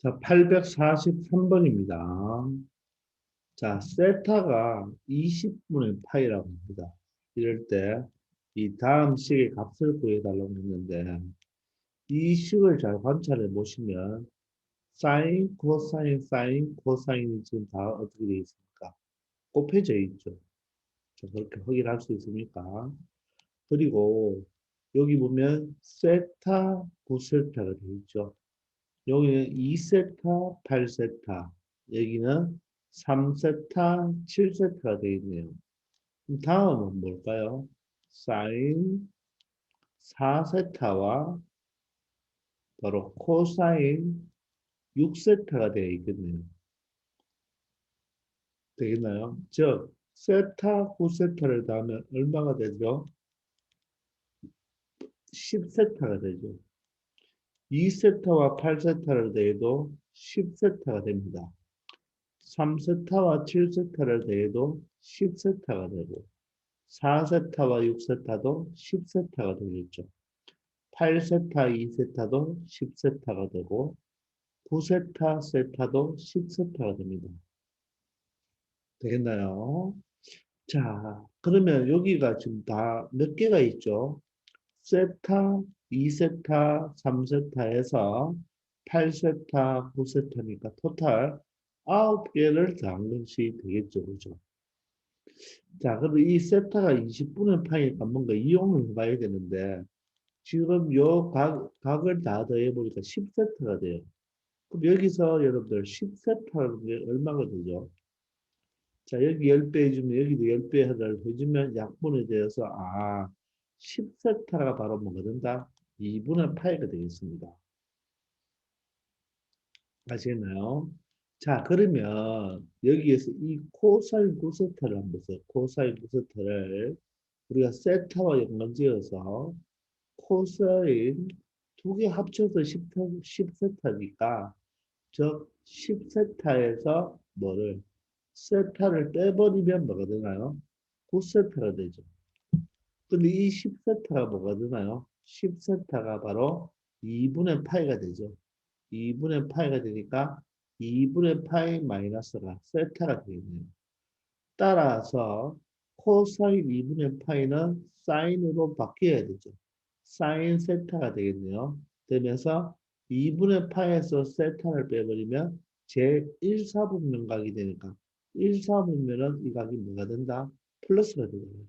자, 843번입니다. 자, 세타가 20분의 파이라고 합니다. 이럴 때 이 다음 식의 값을 구해달라고 했는데 이 식을 잘 관찰해 보시면 사인, 코사인, 사인, 코사인이 지금 다 어떻게 되어 있습니까? 곱해져 있죠. 자, 그렇게 확인할 수 있습니까? 그리고 여기 보면 세타, 9세타가 되어 있죠. 여기는 2세타, 8세타, 여기는 3세타, 7세타가 되어 있네요. 그럼 다음은 뭘까요? 사인 4세타와 바로 코사인 6세타가 되어 있겠네요. 되겠나요? 즉, 세타, 9세타를 더하면 얼마가 되죠? 10세타가 되죠. 2세타와 8세타를 더해도 10세타가 됩니다. 3세타와 7세타를 더해도 10세타가 되고 4세타와 6세타도 10세타가 되겠죠. 8세타, 2세타도 10세타가 되고 9세타, 세타도 10세타가 됩니다. 되겠나요? 자, 그러면 여기가 지금 다 몇 개가 있죠? 세타, 2세타, 3세타에서 8세타, 9세타니까 토탈 9개를 더한 것이 되겠죠. 그죠? 자, 그럼 이 세타가 20분의 파이니까 뭔가 이용을 해봐야 되는데, 지금 요 각을 다 더해보니까 10세타가 돼요. 그럼 여기서 여러분들 10세타라는 게 얼마가 되죠? 자, 여기 10배 해주면 여기도 10배를 해주면 약분이 되어서, 10세타가 바로 뭐가 된다? 2분의 파이가 되겠습니다. 아시겠나요? 자, 그러면 여기에서 이 코사인 9세타를 한번 보세요. 코사인 9세타를 우리가 세타와 연관지어서 코사인 두 개 합쳐서 10세타니까 즉 10세타에서 뭐를 세타를 빼버리면 뭐가 되나요? 9세타가 되죠. 근데 이 10세타가 뭐가 되나요? 10세타가 바로 2분의 파이가 되죠. 2분의 파이가 되니까 2분의 파이 마이너스가 세타가 되겠네요. 따라서 코사인 2분의 파이는 사인으로 바뀌어야 되죠. 사인 세타가 되겠네요. 되면서 2분의 파에서 세타를 빼버리면 제 1사분면각이 되니까 1사분면은 이 각이 뭐가 된다? 플러스가 되잖아요.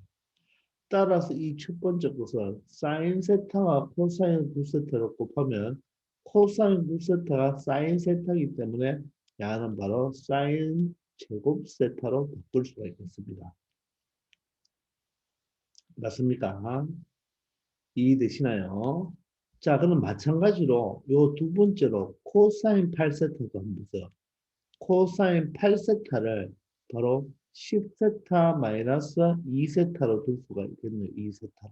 따라서 이 첫 번째 것은 사인 세타와 코사인 9세타를 곱하면 코사인 9세타가 사인 세타이기 때문에 야는 바로 사인 제곱 세타로 바꿀 수가 있겠습니다. 맞습니까? 이해되시나요? 자, 그럼 마찬가지로 요 두 번째로 코사인 8세타도 한번 보세요. 코사인 8세타를 바로 10세타 마이너스 2세타로 둘 수가 있겠네요. 2세타로.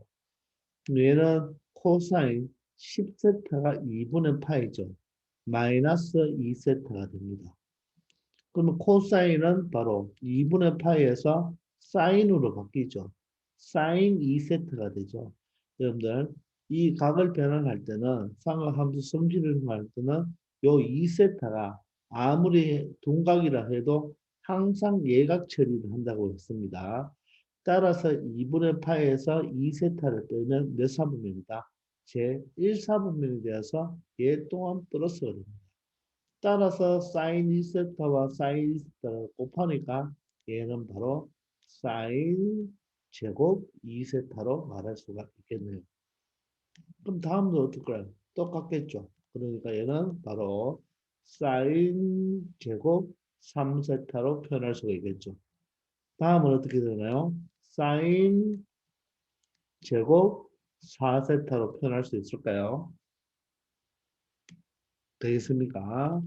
얘는 코사인 10세타가 2분의 파이죠. 마이너스 2세타가 됩니다. 그러면 코사인은 바로 2분의 파이에서 사인으로 바뀌죠. 사인 2세트가 되죠. 여러분들 이 각을 변환할 때는 삼각함수 성질을 할 때는 요 2세타가 아무리 동각이라 해도 항상 예각 처리를 한다고 했습니다. 따라서 2분의 파이에서 2세타를 빼면 몇 사분면이다? 제 1사분면이 되어서 얘 또한 플러스가 됩니다. 따라서 사인 1세타와 사인 2세타를 곱하니까 얘는 바로 사인 제곱 2세타로 말할 수가 있겠네요. 그럼 다음도 어떨까요? 똑같겠죠. 그러니까 얘는 바로 사인 제곱 3세타로 표현할 수가 있겠죠. 다음은 어떻게 되나요? 사인 제곱 4세타로 표현할 수 있을까요? 되겠습니까?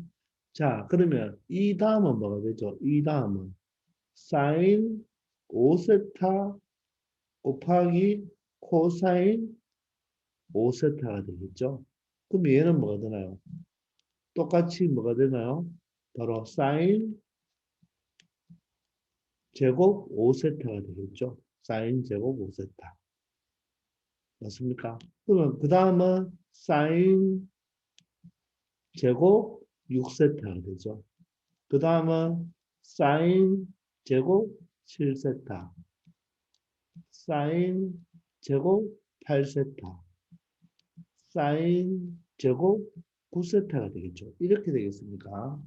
자, 그러면 이 다음은 뭐가 되죠? 이 다음은 사인 5세타 곱하기 코사인 5세타가 되겠죠? 그럼 얘는 뭐가 되나요? 똑같이 뭐가 되나요? 바로 사인 제곱 5세타가 되겠죠? 사인 제곱 5세타. 맞습니까? 그러면 그 다음은 사인 제곱 6세타가 되죠. 그 다음은 사인 제곱 7세타, 사인 제곱 8세타, 사인 제곱 9세타가 되겠죠. 이렇게 되겠습니까?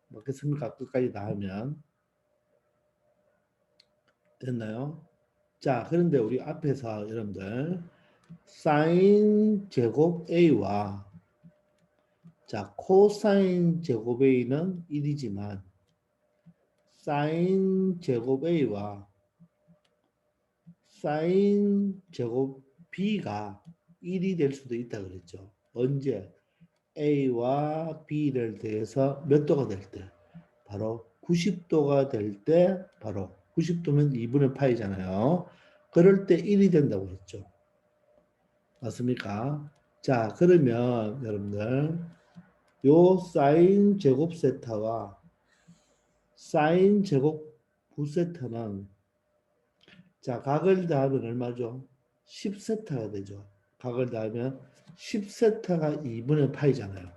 맞겠습니까? 끝까지 다 하면. 됐나요? 자, 그런데 우리 앞에서 여러분들 사인 제곱 A와 자, 코사인 제곱 A는 1이지만 사인 제곱 A와 사인 제곱 B가 1이 될 수도 있다 그랬죠. 언제? A와 B를 더해서 몇 도가 될 때? 바로 90도가 될 때, 바로 90도면 2분의 파이잖아요. 그럴 때 1이 된다고 했죠. 맞습니까? 자, 그러면 여러분들 요 사인 제곱 세타와 사인 제곱 9세타는 자, 각을 더하면 얼마죠? 10세타가 되죠. 각을 더하면 10세타가 2분의 파이잖아요.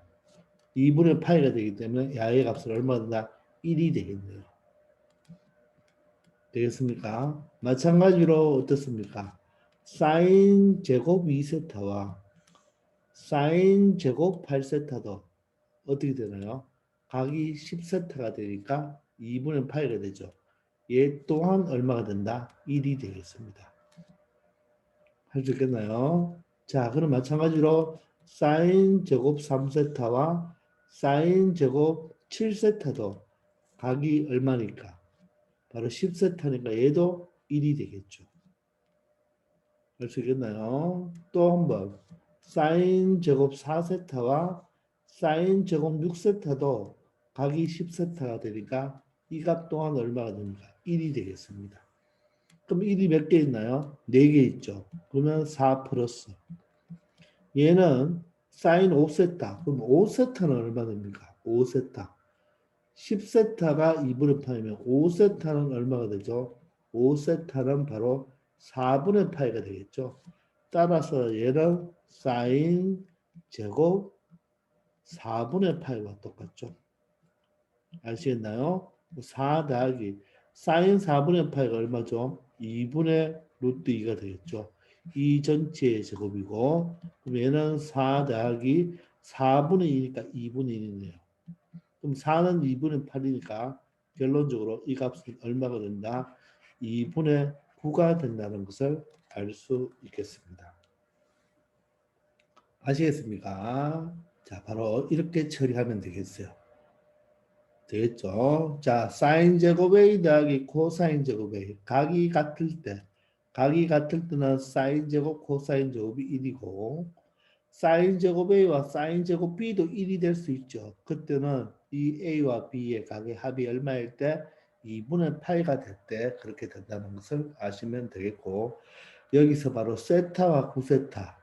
2분의 파이가 되기 때문에 야의 값은 얼마나 1이 되겠네요. 되겠습니까? 마찬가지로 어떻습니까? 사인 제곱 2세타와 사인 제곱 8세타도 어떻게 되나요? 각이 10세타가 되니까 2분의 파이가 되죠. 얘 또한 얼마가 된다? 1이 되겠습니다. 할 수 있겠나요? 자, 그럼 마찬가지로 사인 제곱 3세타와 사인 제곱 7세타도 각이 얼마니까? 바로 10세타니까 얘도 1이 되겠죠. 할 수 있겠나요? 또 한번 사인 제곱 4세타와 사인 제곱 6세타도 각이 10세타가 되니까 이 값 또한 얼마가 됩니까? 1이 되겠습니다. 그럼 1이 몇 개 있나요? 4개 있죠. 그러면 4 플러스 얘는 사인 5세타. 그럼 5세타는 얼마 됩니까? 5세타. 10세타가 2분의 파이면 5세타는 얼마가 되죠? 5세타는 바로 4분의 파이가 되겠죠. 따라서 얘는 사인 제곱 4분의 파이와 똑같죠. 아시겠나요? 4 더하기 사인 4분의 파이가 얼마죠? 2분의 루트 2가 되겠죠. 이 전체의 제곱이고 그럼 얘는 4 더하기 4분의 2니까 2분의 1이네요. 그럼 4는 2분의 8이니까 결론적으로 이 값은 얼마가 된다? 2분의 9가 된다는 것을 알 수 있겠습니다. 아시겠습니까? 자, 바로 이렇게 처리하면 되겠어요. 되겠죠? 자, 사인 제곱 A 더하기 코사인 제곱 A. 각이 같을 때는 사인 제곱, 코사인 제곱이 1이고, 사인 제곱 A와 사인 제곱 B도 1이 될 수 있죠. 그때는 이 A와 B의 각의 합이 얼마일 때? 2분의 8가 될 때 그렇게 된다는 것을 아시면 되겠고, 여기서 바로 세타와 9세타,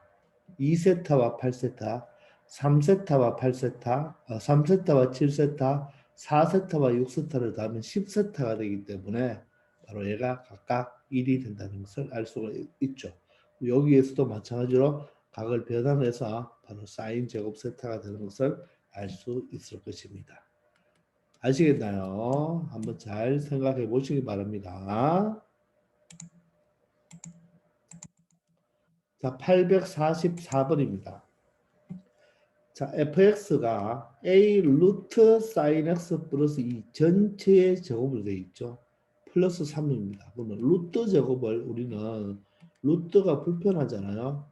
2세타와 8세타, 3세타와 8세타, 3세타와 7세타, 4세타와 6세타를 더하면 10세타가 되기 때문에 바로 얘가 각각 1이 된다는 것을 알 수가 있죠. 여기에서도 마찬가지로 각을 변환해서 바로 사인 제곱 세타가 되는 것을 알 수 있을 것입니다. 아시겠나요? 한번 잘 생각해 보시기 바랍니다. 자, 844번입니다. 자, fx가 a 루트 sin x 플러스 2 전체의 제곱으로 되어 있죠. 플러스 3입니다. 그러면 루트 제곱을 우리는 루트가 불편하잖아요.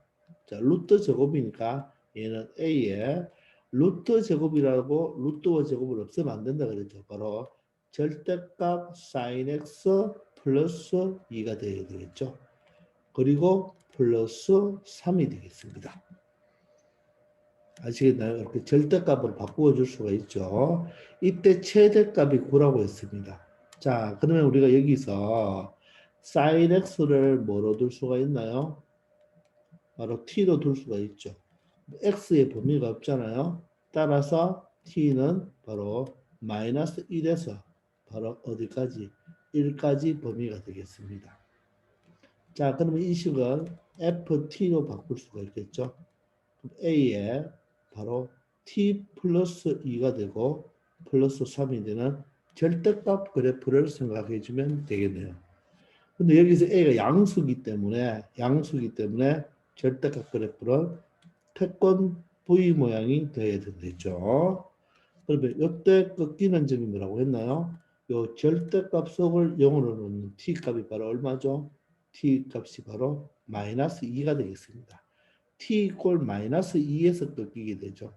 자, 루트 제곱이니까 얘는 a의 루트 제곱이라고 루트와 제곱을 없애면 안 된다 그랬죠. 바로 절대값 sin x 플러스 2가 되어야 되겠죠. 그리고 플러스 3이 되겠습니다. 아시겠나요? 이렇게 절대값으로 바꾸어 줄 수가 있죠. 이때 최대값이 9라고 했습니다. 자, 그러면 우리가 여기서 sin x를 뭐로 둘 수가 있나요? 바로 t로 둘 수가 있죠. x의 범위가 없잖아요. 따라서 t는 바로 마이너스 1에서 바로 어디까지? 1까지 범위가 되겠습니다. 자, 그러면 이 식은 ft로 바꿀 수가 있겠죠. a에 바로 t 플러스 2가 되고 플러스 3이 되는 절대값 그래프를 생각해 주면 되겠네요. 근데 여기서 a가 양수기 때문에 절대값 그래프는 패권 V 모양이 되어야 되겠죠. 그러면 이때 꺾이는 점이 뭐라고 했나요? 요 절대값 속을 0으로 놓는 t 값이 바로 얼마죠? t 값이 바로 마이너스 2가 되겠습니다. t 이꼴 마이너스 2에서 꺾이게 되죠.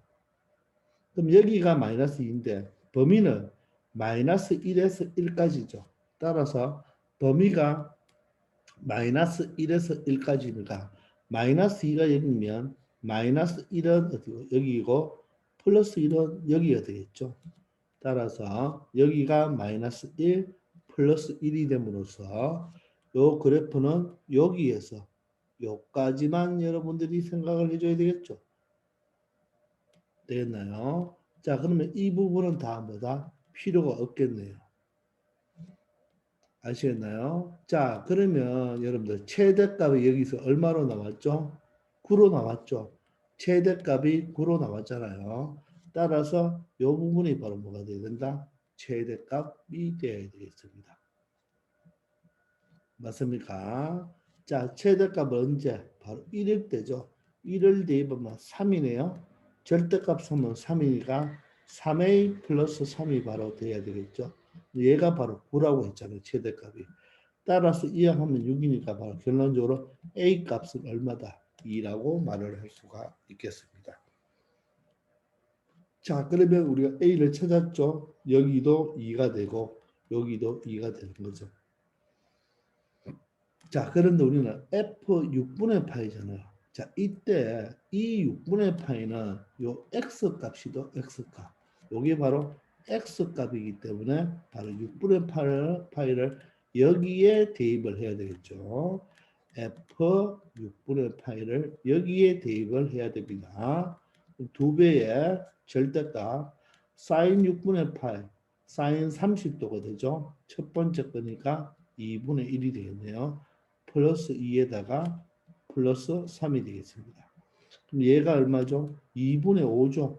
그럼 여기가 마이너스 2인데 범위는 마이너스 1에서 1까지죠. 따라서 범위가 마이너스 1에서 1까지니까 마이너스 2가 여기면 마이너스 1은 어디고 여기고 플러스 1은 여기가 되겠죠. 따라서 여기가 마이너스 1 플러스 1이 됨으로써 요 그래프는 여기에서 요까지만 여러분들이 생각을 해줘야 되겠죠. 되겠나요? 자, 그러면 이 부분은 다 뭐다? 필요가 없겠네요. 아시겠나요? 자, 그러면 여러분들 최대값이 여기서 얼마로 나왔죠? 9로 나왔죠? 최대값이 9로 나왔잖아요. 따라서 이 부분이 바로 뭐가 돼야 된다? 최대값이 되어야 되겠습니다. 맞습니까? 자, 최대값은 언제? 바로 1일 때죠. 1을 대입하면 3이네요. 절대값 쓰면 3이니까 3a 플러스 3이 바로 돼야 되겠죠. 얘가 바로 9라고 했잖아요. 최대값이. 따라서 이항하면 6이니까 바로 결론적으로 a 값은 얼마다? 2라고 말을 할 수가 있겠습니다. 자, 그러면 우리가 a를 찾았죠. 여기도 2가 되고 여기도 2가 되는 거죠. 자, 그런데 우리는 f6분의 파이잖아요. 자, 이때 이 6분의 파이는 요 x값이죠. x값. 요게 바로 x값이기 때문에 바로 6분의 파이를 여기에 대입을 해야 되겠죠. f 6분의 파이를 여기에 대입을 해야 됩니다. 2배의 절대값 사인 6분의 파이 사인 30도가 되죠. 첫 번째 거니까 2분의 1이 되겠네요. 플러스 2에다가 플러스 3이 되겠습니다. 그럼 얘가 얼마죠? 2분의 5죠.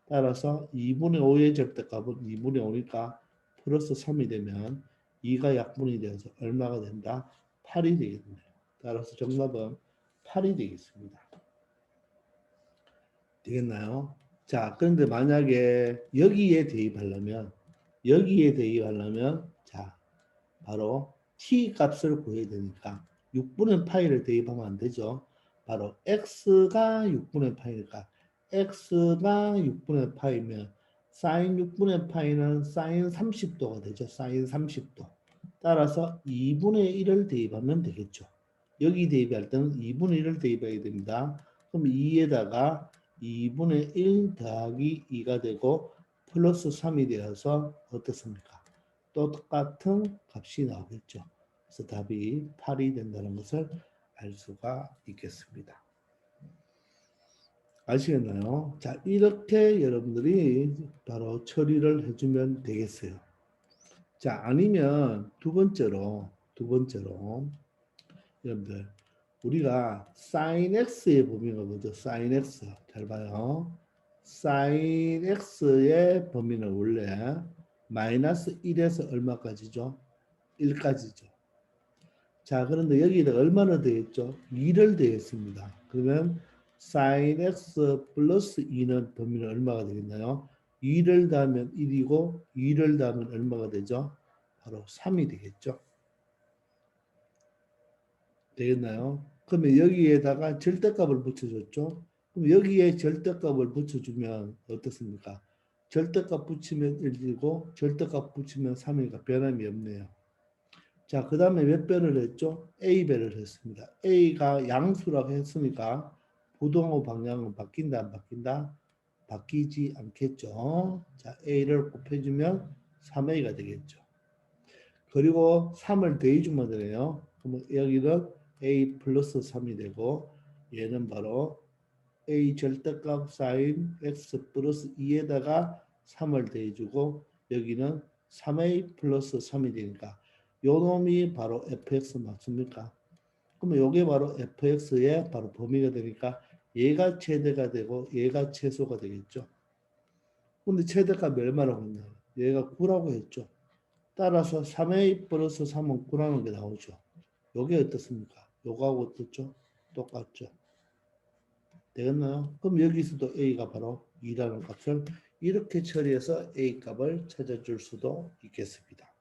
따라서 2분의 5의 절대값은 2분의 5니까 플러스 3이 되면 2가 약분이 되어서 얼마가 된다? 8이 되겠네요. 따라서 정답은 8이 되겠습니다. 되겠나요? 자, 그런데 만약에 여기에 대입하려면 자, 바로 t 값을 구해야 되니까 6분의 파이를 대입하면 안 되죠. 바로 x가 6분의 파이니까 x가 6분의 파이면 사인 6분의 파이는 사인 30도가 되죠. 사인 30도. 따라서 2분의 1을 대입하면 되겠죠. 여기 대입할 때는 2분의 1을 대입해야 됩니다. 그럼 2에다가 2분의 1 더하기 2가 되고 플러스 3이 되어서 어떻습니까? 똑같은 값이 나오겠죠. 그래서 답이 8이 된다는 것을 알 수가 있겠습니다. 아시겠나요? 자, 이렇게 여러분들이 바로 처리를 해주면 되겠어요. 자, 아니면 두 번째로 여러분들 우리가 sin x의 범위가 뭐죠? sin x 잘 봐요. sin x의 범위는 원래 마이너스 1에서 얼마까지죠? 1까지죠. 자, 그런데 여기다 얼마나 되겠죠? 2를 더했습니다. 그러면 sin x 플러스 2는 범위는 얼마가 되겠나요? 2를 더하면 1이고 2를 더하면 얼마가 되죠? 바로 3이 되겠죠. 되겠나요? 그러면 여기에다가 절대값을 붙여줬죠. 그럼 여기에 절대값을 붙여주면 어떻습니까? 절대값 붙이면 1이고 절대값 붙이면 3이니까 변함이 없네요. 자, 그 다음에 몇 배를 했죠? A배를 했습니다. A가 양수라고 했으니까 부동호 방향은 바뀐다, 안 바뀐다? 바뀌지 않겠죠. 자, A를 곱해주면 3A가 되겠죠. 그리고 3을 더해주면 되네요. 그러면 여기는 A 플러스 3이 되고 얘는 바로 A 절대값 사인 X 플러스 2에다가 3을 더해주고 여기는 3A 플러스 3이 되니까 요 놈이 바로 fx 맞습니까? 그러면 요게 바로 fx의 바로 범위가 되니까 얘가 최대가 되고 얘가 최소가 되겠죠. 근데 최대값이 얼마라고 했냐? 얘가 9라고 했죠. 따라서 3a 플러스 3은 9라는 게 나오죠. 요게 어떻습니까? 요거하고 어떻죠? 똑같죠. 되겠나요? 그럼 여기서도 a가 바로 2라는 값을 이렇게 처리해서 a 값을 찾아줄 수도 있겠습니다.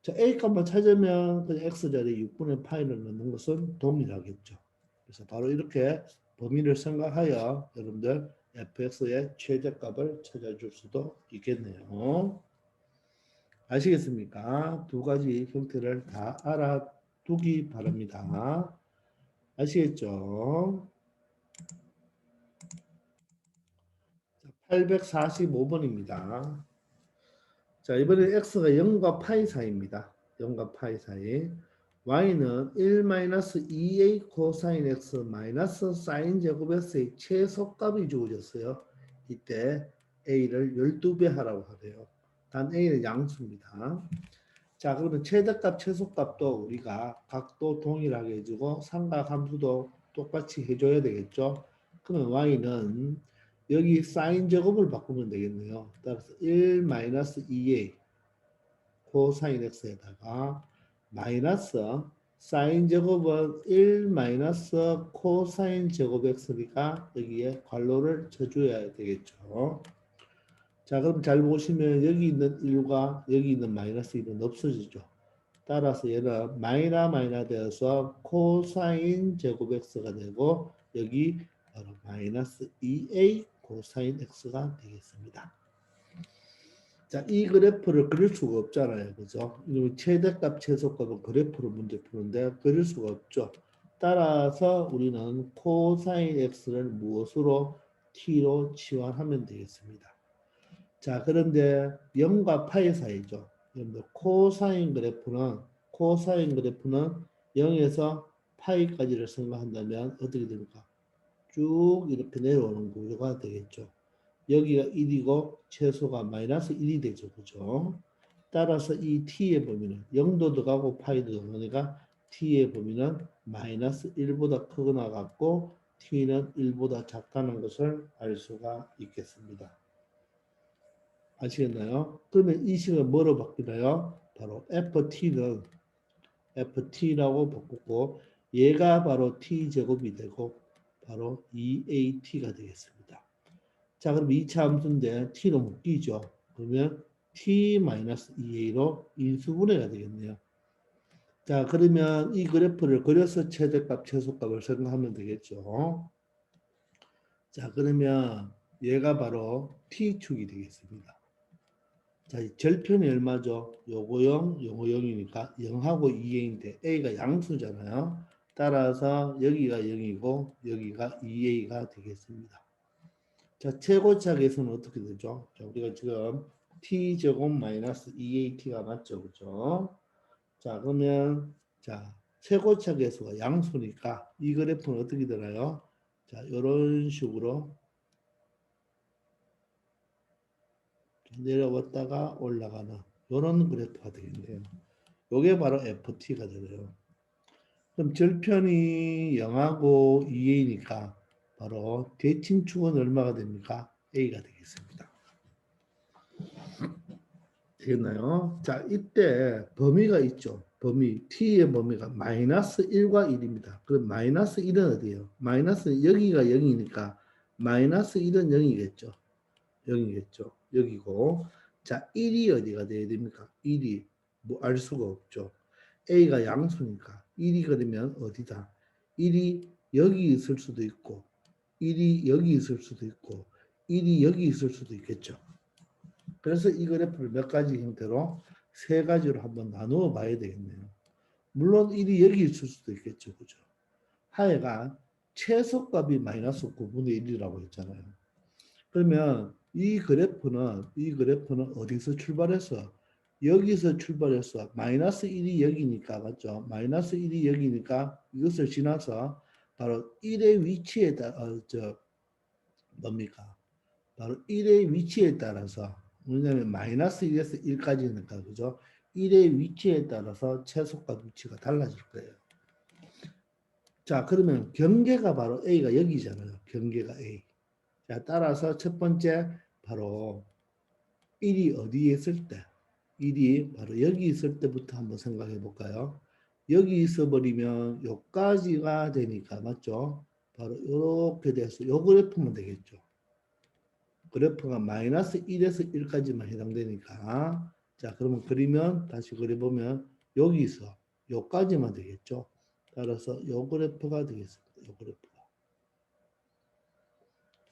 자, a 값만 찾으면 그냥 x자리에 6분의 파이를 넣는 것은 동일하겠죠. 그래서 바로 이렇게 범위를 생각하여 여러분들 fx의 최대값을 찾아줄 수도 있겠네요. 아시겠습니까? 두 가지 형태를 다 알아두기 바랍니다. 아시겠죠? 845번입니다. 자, 이번에 x가 0과 파이 사이입니다. 0과 파이 사이. y는 1-2a 코사인 x 마이너스 사인 제곱 x의 최소값이 주어졌어요. 이때 a를 12배 하라고 하래요. 단 a는 양수입니다. 자, 그러면 최대값, 최소값도 우리가 각도 동일하게 해주고 삼각 함수도 똑같이 해줘야 되겠죠. 그러면 y는 여기 사인 제곱을 바꾸면 되겠네요. 따라서 1-2a 코사인 x에다가 마이너스 사인 제곱은 1 마이너스 코사인 제곱 x니까 여기에 괄호를 쳐줘야 되겠죠. 자, 그럼 잘 보시면 여기 있는 1과 여기 있는 마이너스 1은 없어지죠. 따라서 얘는 마이너 되어서 코사인 제곱 x가 되고 여기 바로 마이너스 2a 코사인 x가 되겠습니다. 자, 이 그래프를 그릴 수가 없잖아요. 그죠? 최대값, 최소값은 그래프로 문제 푸는데 그릴 수가 없죠. 따라서 우리는 코사인 x를 무엇으로 t로 치환하면 되겠습니다. 자, 그런데 0과 파이 사이죠. 여러분들 코사인 그래프는 0에서 파이까지를 생각한다면 어떻게 됩니까? 쭉 이렇게 내려오는 구조가 되겠죠. 여기가 1이고 최소가 마이너스 1이 되죠. 그죠? 따라서 이 t의 범위는 0도 들어가고 파이도 들어가니까 t의 범위는 마이너스 1보다 크거나 같고 t는 1보다 작다는 것을 알 수가 있겠습니다. 아시겠나요? 그러면 이 식을 뭐로 바뀌나요? 바로 ft는 ft라고 바꾸고 얘가 바로 t제곱이 되고 바로 2at가 되겠습니다. 자, 그럼 2차 함수인데 t로 묶이죠. 그러면 t-2a로 인수분해가 되겠네요. 자, 그러면 이 그래프를 그려서 최대값, 최소값을 생각하면 되겠죠. 자, 그러면 얘가 바로 t축이 되겠습니다. 자, 절편이 얼마죠? 요거 0, 요거 0이니까 0하고 2a인데 a가 양수잖아요. 따라서 여기가 0이고 여기가 2a가 되겠습니다. 자, 최고차계수는 어떻게 되죠? 자, 우리가 지금 t제곱 마이너스 2at가 맞죠? 그죠? 자, 그러면 자, 최고차계수가 양수니까 이 그래프는 어떻게 되나요? 자, 이런 식으로 내려왔다가 올라가는 이런 그래프가 되겠네요. 이게 바로 ft가 되네요. 그럼 절편이 0하고 2a니까 바로 대칭축은 얼마가 됩니까? a가 되겠습니다. 되겠나요? 자, 이때 범위가 있죠. 범위, t의 범위가 마이너스 1과 1입니다. 그럼 마이너스 1은 어디예요? 마이너스 여기가 0이니까 마이너스 1은 0이겠죠. 0이겠죠. 여기고 자, 1이 어디가 돼야 됩니까? 1이 뭐 알 수가 없죠. a가 양수니까 1이 그러면 어디다? 1이 여기 있을 수도 있고 1이 여기 있을 수도 있고 1이 여기 있을 수도 있겠죠. 그래서 이 그래프를 몇 가지 형태로 세 가지로 한번 나누어 봐야 되겠네요. 물론 1이 여기 있을 수도 있겠죠. 그죠? 하여간 최소값이 마이너스 9분의 1이라고 했잖아요. 그러면 이 그래프는 어디서 출발해서 여기서 출발해서 마이너스 1이 여기니까 맞죠? 마이너스 1이 여기니까 이것을 지나서 바로 1의 위치에 따라 뭡니까? 바로 1의 위치에 따라서 왜냐하면 마이너스 1에서 1까지니까 그죠? 1의 위치에 따라서 최소값 위치가 달라질 거예요. 자, 그러면 경계가 바로 A가 여기잖아요. 경계가 A. 자, 따라서 첫 번째 바로 1이 어디에 있을 때? 1이 바로 여기 있을 때부터 한번 생각해 볼까요? 여기 있어 버리면 여기까지가 되니까 맞죠? 바로 이렇게 돼서 요 그래프면 되겠죠. 그래프가 마이너스 1에서 1까지만 해당되니까 자 그러면 그리면 다시 그려보면 여기서 여기까지만 되겠죠. 따라서 요 그래프가 되겠습니다. 요 그래프가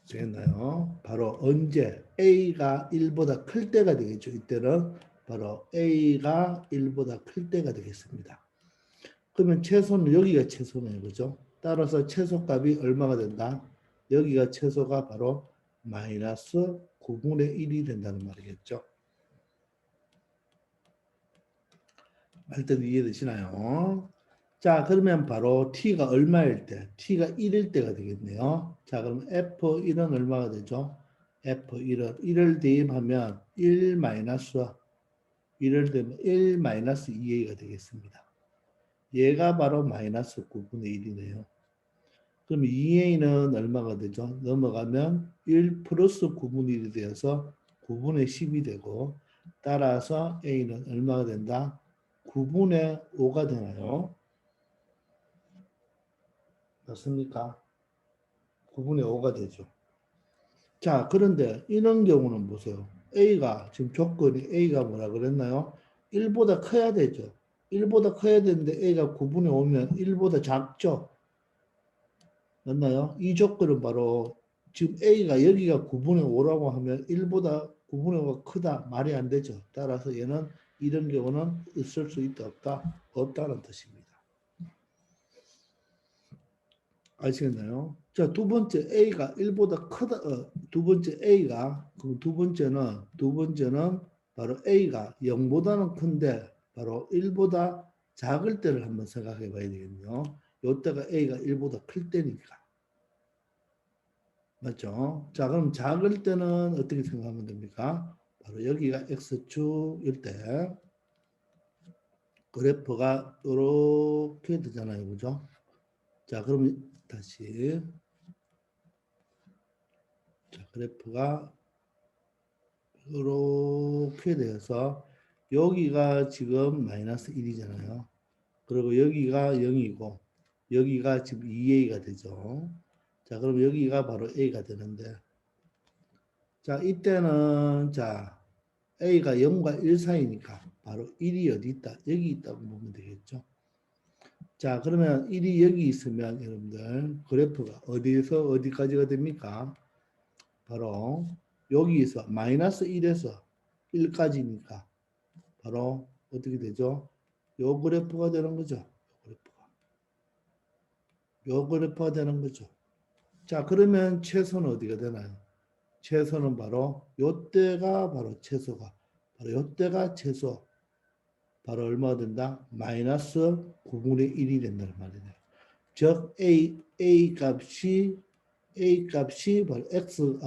되겠나요? 바로 언제 A가 1보다 클 때가 되겠죠. 이때는 바로 A가 1보다 클 때가 되겠습니다. 그러면 최소는 여기가 최소네요. 그죠? 따라서 최소값이 얼마가 된다? 여기가 최소가 바로 마이너스 9분의 1이 된다는 말이겠죠. 할 때도 이해되시나요? 자, 그러면 바로 t가 얼마일 때? t가 1일 때가 되겠네요. 자, 그럼 f1은 얼마가 되죠? f1은 1을 대입하면 1 마이너스 1을 대입하면 1 마이너스 2a가 되겠습니다. 얘가 바로 마이너스 9분의 1이네요. 그럼 2a는 얼마가 되죠? 넘어가면 1 플러스 9분의 1이 되어서 9분의 10이 되고 따라서 a는 얼마가 된다? 9분의 5가 되나요? 맞습니까? 9분의 5가 되죠. 자, 그런데 이런 경우는 보세요. A가 지금 조건이 A가 뭐라 그랬나요? 1보다 커야 되죠. 1보다 커야 되는데 A가 9분의 5면 1보다 작죠. 맞나요? 이 조건은 바로 지금 A가 여기가 9분의 5라고 하면 1보다 9분의 5가 크다. 말이 안 되죠. 따라서 얘는 이런 경우는 있을 수 있다 없다? 없다는 뜻입니다. 아시겠나요? 자, 두 번째 A가 1보다 크다. 두 번째 A가 그럼 두 번째는 바로 A가 0보다는 큰데 바로 1보다 작을 때를 한번 생각해 봐야 되겠네요. 이때가 A가 1보다 클 때니까. 맞죠? 자, 그럼 작을 때는 어떻게 생각하면 됩니까? 바로 여기가 X축일 때 그래프가 이렇게 되잖아요. 그죠? 자, 그럼 다시 자, 그래프가 이렇게 돼서 여기가 지금 마이너스 1이잖아요. 그리고 여기가 0이고 여기가 지금 2a가 되죠. 자, 그럼 여기가 바로 a가 되는데 자, 이때는 자, a가 0과 1 사이니까 바로 1이 어디 있다? 여기 있다고 보면 되겠죠. 자, 그러면 1이 여기 있으면 여러분들 그래프가 어디에서 어디까지가 됩니까? 바로 여기에서 마이너스 1에서 1까지니까 바로 어떻게 되죠? 요 그래프가 되는 거죠. 요 그래프가 되는 거죠. 자, 그러면 최소는 어디가 되나요? 최소는 바로 요때가 바로 최소가 바로 요때가 최소 바로 얼마가 된다? 마이너스 9분의 1이 된다는 말이네요. 즉 A 값이 바로 x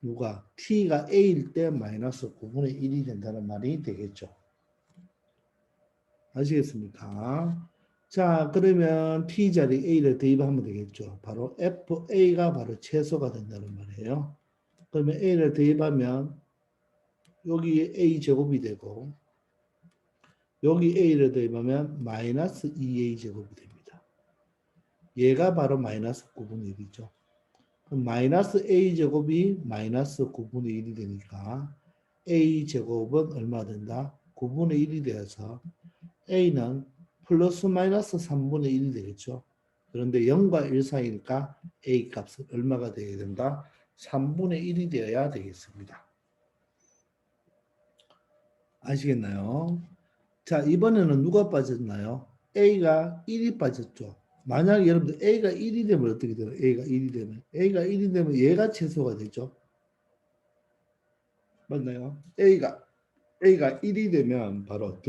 누가 t가 a일 때 마이너스 9분의 1이 된다는 말이 되겠죠. 아시겠습니까? 자, 그러면 t 자리 a를 대입하면 되겠죠. 바로 fa가 바로 최소가 된다는 말이에요. 그러면 a를 대입하면 여기 a 제곱이 되고 여기 a를 대입하면 마이너스 2a 제곱이 됩니다. 얘가 바로 마이너스 9분의 1이죠. 그럼 마이너스 a 제곱이 마이너스 9분의 1이 되니까 a 제곱은 얼마 된다? 9분의 1이 되어서 a는 플러스 마이너스 3분의 1이 되겠죠. 그런데 0과 1 사이니까 a 값은 얼마가 되어야 된다? 3분의 1이 되어야 되겠습니다. 아시겠나요? 자, 이번에는 누가 빠졌나요? a가 1이 빠졌죠. 만약에 여러분들 a가 1이 되면 어떻게 되나요? a가 1이 되면 얘가 최소가 되죠. 맞나요? A가 1이 되면 바로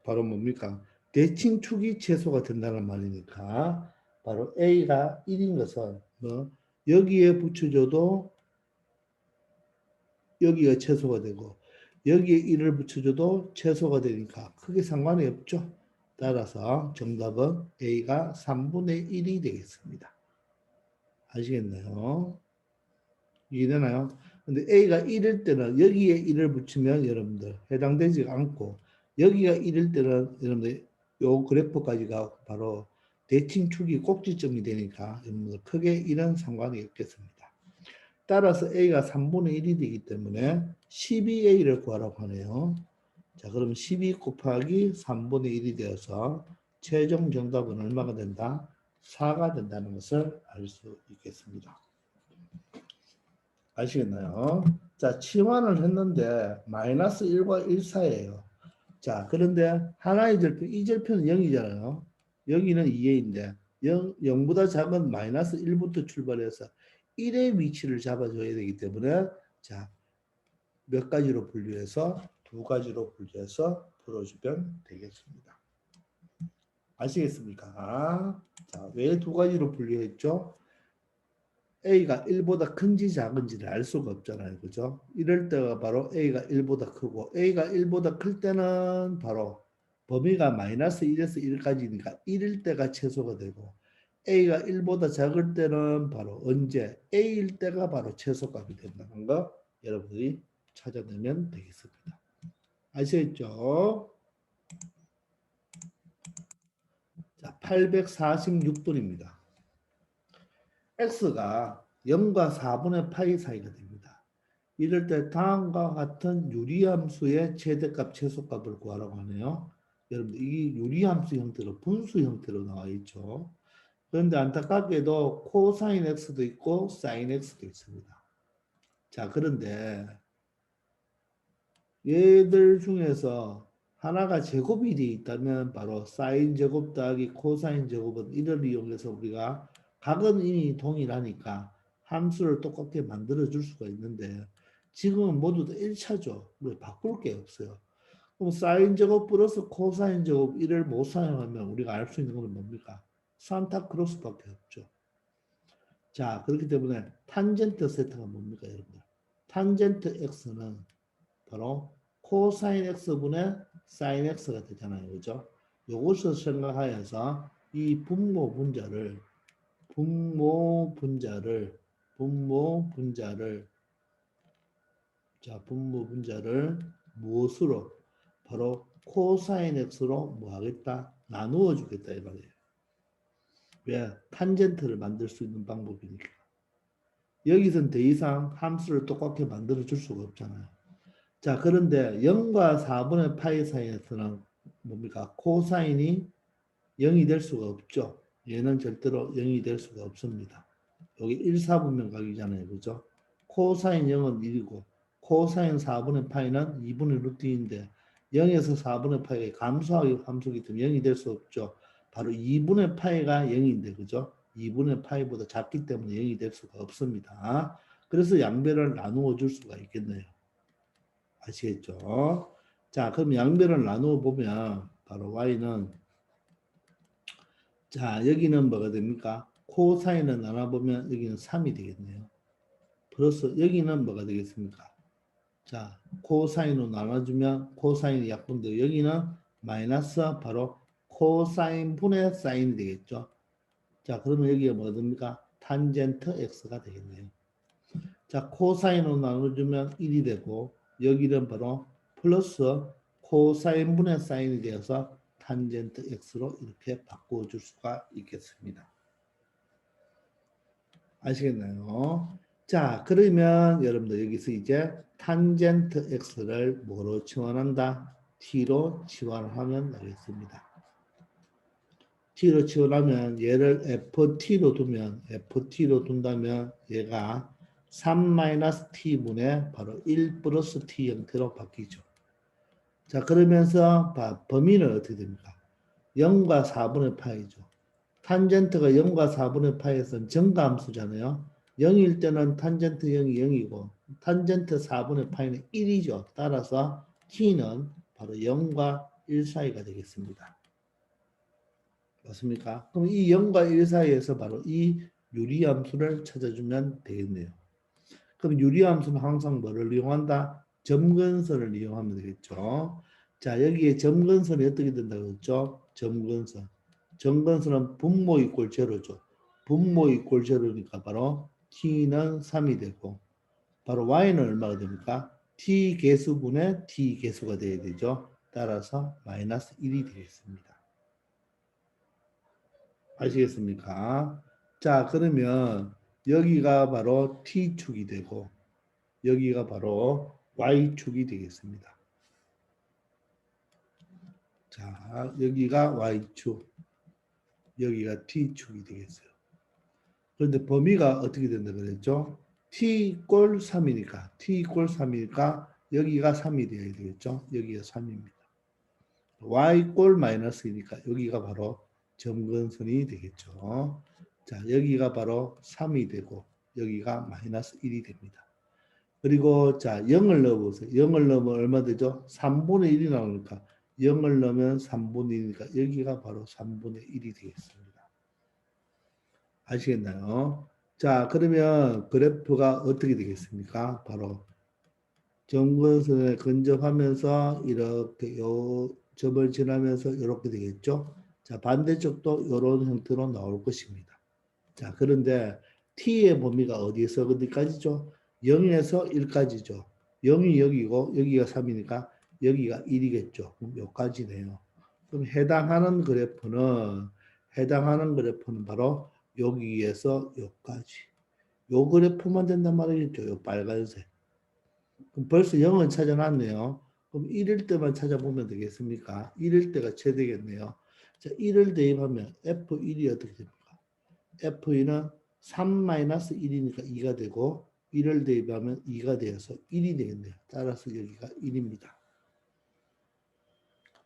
바로 뭡니까? 대칭축이 최소가 된다는 말이니까 바로 A가 1인 것은 뭐 여기에 붙여줘도 여기가 최소가 되고 여기에 1을 붙여줘도 최소가 되니까 크게 상관이 없죠. 따라서 정답은 A가 3분의 1이 되겠습니다. 아시겠나요? 이해되나요? 근데 A가 1일 때는 여기에 1을 붙이면 여러분들 해당되지 않고 여기가 1일 때는 여러분들 요 그래프까지가 바로 대칭축이 꼭지점이 되니까 여러분들 크게 이런 상관이 없겠습니다. 따라서 A가 3분의 1이 되기 때문에 12A를 구하라고 하네요. 자, 그럼 12 곱하기 3분의 1이 되어서 최종 정답은 얼마가 된다? 4가 된다는 것을 알 수 있겠습니다. 아시겠나요? 자, 치환을 했는데 마이너스 1과 1 사이에요. 자, 그런데 하나의 절편, 이 절편은 0이잖아요. 여기는 2a인데 0보다 작은 마이너스 1부터 출발해서 1의 위치를 잡아줘야 되기 때문에 자, 몇 가지로 분류해서 두 가지로 분류해서 풀어주면 되겠습니다. 아시겠습니까? 자, 왜 두 가지로 분류했죠? A가 1보다 큰지 작은지를 알 수가 없잖아요. 그죠? 이럴 때가 바로 A가 1보다 크고 A가 1보다 클 때는 바로 범위가 마이너스 1에서 1까지니까 1일 때가 최소가 되고 A가 1보다 작을 때는 바로 언제 A일 때가 바로 최소값이 된다는 거 여러분들이 찾아내면 되겠습니다. 아시겠죠? 자, 846번입니다. X가 0과 4분의 파이 사이가 됩니다. 이럴 때 다음과 같은 유리함수의 최대값, 최소값을 구하라고 하네요. 여러분들 이 유리함수 형태로 분수 형태로 나와 있죠. 그런데 안타깝게도 코사인 X도 있고 사인 X도 있습니다. 자, 그런데 얘들 중에서 하나가 제곱이 되어 있다면 바로 사인 제곱 더하기 코사인 제곱은 이를 이용해서 우리가 각은 이미 동일하니까 함수를 똑같게 만들어 줄 수가 있는데 지금은 모두 다 1차죠. 우리 바꿀 게 없어요. 그럼 사인 제곱 플러스 코사인 제곱 이를 못 사용하면 우리가 알 수 있는 건 뭡니까? 산타크로스밖에 없죠. 자, 그렇기 때문에 탄젠트 세타가 뭡니까, 여러분들? 탄젠트 x는 바로 코사인 x분의 사인 x가 되잖아요. 그죠? 요것을 생각하여서 이 분모 분자를 무엇으로? 바로 코사인 x로 뭐 하겠다? 나누어 주겠다 이 말이에요. 왜? 탄젠트를 만들 수 있는 방법이니까. 여기선 더 이상 함수를 똑같게 만들어 줄 수가 없잖아요. 자, 그런데 0과 4분의 파이 사이에서는 뭡니까? 코사인이 0이 될 수가 없죠. 얘는 절대로 0이 될 수가 없습니다. 여기 1, 4분면 각이잖아요. 그죠? 코사인 0은 1이고 코사인 4분의 파이는 2분의 루트 2인데 0에서 4분의 파이가 감소하기 함수기 때문에 0이 될 수 없죠. 바로 2분의 파이가 0인데 그죠? 2분의 파이보다 작기 때문에 0이 될 수가 없습니다. 그래서 양배를 나누어 줄 수가 있겠네요. 아시겠죠? 자, 그럼 양배를 나누어 보면 바로 y는 자, 여기는 뭐가 됩니까? 코사인을 나눠보면 여기는 3이 되겠네요. 플러스 여기는 뭐가 되겠습니까? 자, 코사인으로 나눠주면 코사인이 약분되고 여기는 마이너스 바로 코사인 분의 사인이 되겠죠. 자, 그러면 여기가 뭐가 됩니까? 탄젠트 x가 되겠네요. 자, 코사인으로 나눠주면 1이 되고 여기는 바로 플러스 코사인 분의 사인이 되어서 탄젠트 x로 이렇게 바꿔줄 수가 있겠습니다. 아시겠나요? 자, 그러면 여러분들 여기서 이제 탄젠트 x를 뭐로 치환한다? t로 치환하면 되겠습니다. t로 치환하면 얘를 ft로 두면 ft로 둔다면 얘가 3-t분의 바로 1 플러스 t 형태로 바뀌죠. 자, 그러면서 범위는 어떻게 됩니까? 0과 4분의 파이죠. 탄젠트가 0과 4분의 파이에서는 정가함수잖아요. 0일 때는 탄젠트 0이 0이고 탄젠트 4분의 파이는 1이죠. 따라서 t는 바로 0과 1 사이가 되겠습니다. 맞습니까? 그럼 이 0과 1 사이에서 바로 이 유리함수를 찾아주면 되겠네요. 그럼 유리함수는 항상 뭐를 이용한다? 점근선을 이용하면 되겠죠. 자, 여기에 점근선이 어떻게 된다고 했죠? 점근선. 점근선은 분모 이꼴 제로죠. 분모 이꼴 제로니까 바로 t는 3이 되고 바로 y는 얼마가 됩니까? t 개수분의 t 개수가 돼야 되죠. 따라서 마이너스 1이 되겠습니다. 아시겠습니까? 자, 그러면 여기가 바로 t축이 되고 여기가 바로 y축이 되겠습니다. 자, 여기가 y축, 여기가 t축이 되겠어요. 그런데 범위가 어떻게 된다 그랬죠? t 이꼴 3이니까 t 이꼴 3이니까 여기가 3이 되어야 되겠죠? 여기가 3입니다. y 이꼴 마이너스이니까 여기가 바로 점근선이 되겠죠. 자, 여기가 바로 3이 되고 여기가 마이너스 1이 됩니다. 그리고 자, 0을 넣어보세요. 0을 넣으면 얼마 되죠? 3분의 1이 나오니까 0을 넣으면 3분의 1이니까 여기가 바로 3분의 1이 되겠습니다. 아시겠나요? 자, 그러면 그래프가 어떻게 되겠습니까? 바로 점근선에 근접하면서 이렇게 요 점을 지나면서 이렇게 되겠죠? 자, 반대쪽도 이런 형태로 나올 것입니다. 자, 그런데 t의 범위가 어디에서 어디까지죠? 0에서 1까지죠. 0이 여기고 여기가 3이니까 여기가 1이겠죠. 그럼 여기까지네요. 그럼 해당하는 그래프는 바로 여기에서 여기까지. 요 그래프만 된단 말이겠죠. 요 빨간색. 그럼 벌써 0은 찾아놨네요. 그럼 1일 때만 찾아보면 되겠습니까? 1일 때가 최대겠네요. 자, 1을 대입하면 F1이 어떻게 됩니까? F2는 3-1이니까 2가 되고 1을 대입하면 2가 되어서 1이 되겠네요. 따라서 여기가 1입니다.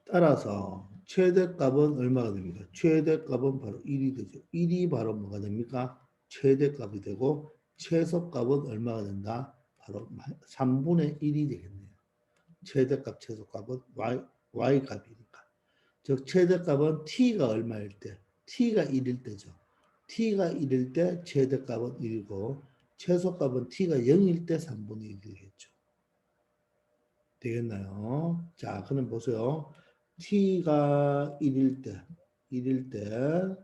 따라서 최대값은 얼마가 됩니까? 최대값은 바로 1이 되죠. 1이 바로 뭐가 됩니까? 최대값이 되고 최소값은 얼마가 된다? 바로 3분의 1이 되겠네요. 최대값, 최소값은 y값이니까. 즉 최대값은 t가 얼마일 때? t가 1일 때죠. t가 1일 때 최대값은 1이고 최소값은 t가 0일 때 3분의 1이 되겠죠. 되겠나요? 자, 그럼 보세요. t가 1일 때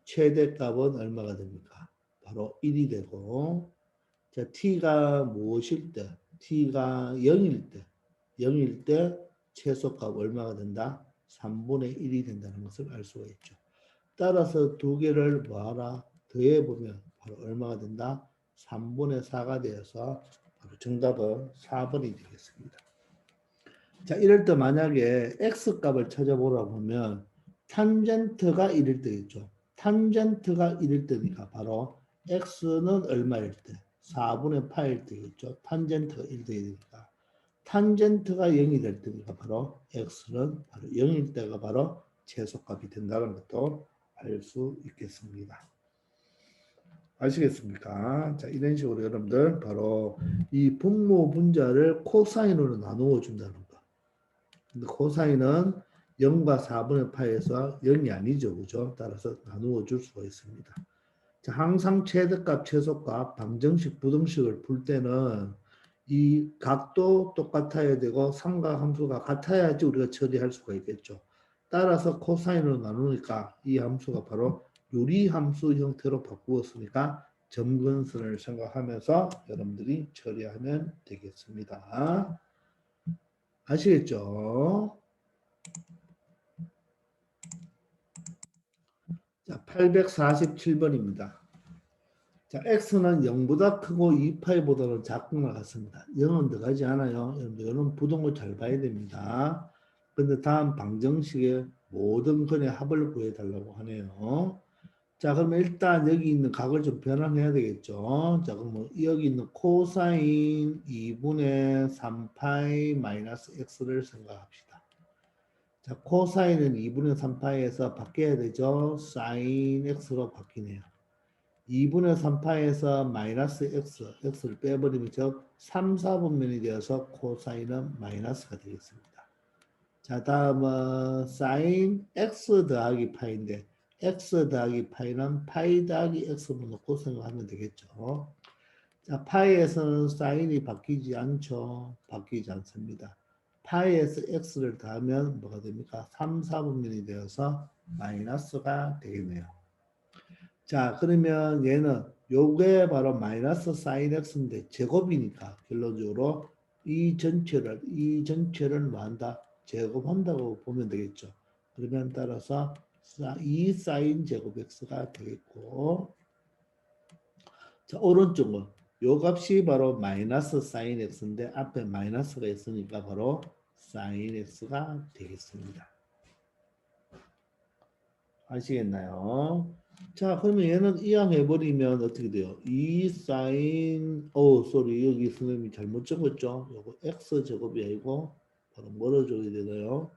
최대값은 얼마가 됩니까? 바로 1이 되고 자, t가 무엇일 때? t가 0일 때 최소값 얼마가 된다? 3분의 1이 된다는 것을 알 수가 있죠. 따라서 두 개를 뭐하라? 더해보면 바로 얼마가 된다? 3분의 4가 되어서 바로 정답은 4번이 되겠습니다. 자, 이럴 때 만약에 x값을 찾아보라고 하면 탄젠트가 1일 때겠죠. 탄젠트가 1일 때니까 바로 x는 얼마일 때? 4분의 8일 때겠죠. 탄젠트가 1일 때니까. 탄젠트가 0이 될 때니까 바로 x는 바로 0일 때가 바로 최소값이 된다는 것도 알 수 있겠습니다. 아시겠습니까? 자, 이런 식으로 여러분들 바로 이 분모 분자를 코사인으로 나누어 준다는 거. 근데 코사인은 0과 4분의 파에서 0이 아니죠. 그죠? 따라서 나누어 줄 수가 있습니다. 자, 항상 최대값, 최소값, 방정식, 부등식을 풀 때는 이 각도 똑같아야 되고 삼각 함수가 같아야지 우리가 처리할 수가 있겠죠. 따라서 코사인으로 나누니까 이 함수가 바로 유리함수 형태로 바꾸었으니까 점근선을 생각하면서 여러분들이 처리하면 되겠습니다. 아시겠죠? 자, 847번입니다. 자, x는 0보다 크고 2파이보다는 작은 것 같습니다. 0은 들어가지 않아요. 여러분 부동을 잘 봐야 됩니다. 근데 다음 방정식의 모든 근의 합을 구해달라고 하네요. 자, 그러면 일단 여기 있는 각을 좀 변환해야 되겠죠. 자, 그러면 여기 있는 코사인 2분의 3파이 마이너스 x를 생각합시다. 자, 코사인은 2분의 3파이에서 바뀌어야 되죠. 사인 x로 바뀌네요. 2분의 3파에서 마이너스 x를 빼버리면 즉 3, 4분면이 되어서 코사인은 마이너스가 되겠습니다. 자, 다음은 사인 x 더하기 파인데 x 더하기 파이는 파이 더하기 x로 놓고 생각하면 되겠죠. 자, 파이에서는 사인이 바뀌지 않죠. 바뀌지 않습니다. 파이에서 x를 더하면 뭐가 됩니까? 3, 4분면이 되어서 마이너스가 되겠네요. 자, 그러면 얘는 요게 바로 마이너스 사인 x인데 제곱이니까 결론적으로 이 전체를 뭐 한다? 제곱한다고 보면 되겠죠. 그러면 따라서 2 사인 제곱 x가 되겠고, 자, 오른쪽은 요 값이 바로 마이너스 사인 x인데 앞에 마이너스가 있으니까 바로 사인 x가 되겠습니다. 아시겠나요? 자, 그러면 얘는 이항해버리면 어떻게 돼요? 2 사인, 쏘리, 여기 선생님이 잘못 적었죠? 요거 x 제곱이 아니고, 바로 뭐로 적어야 되나요?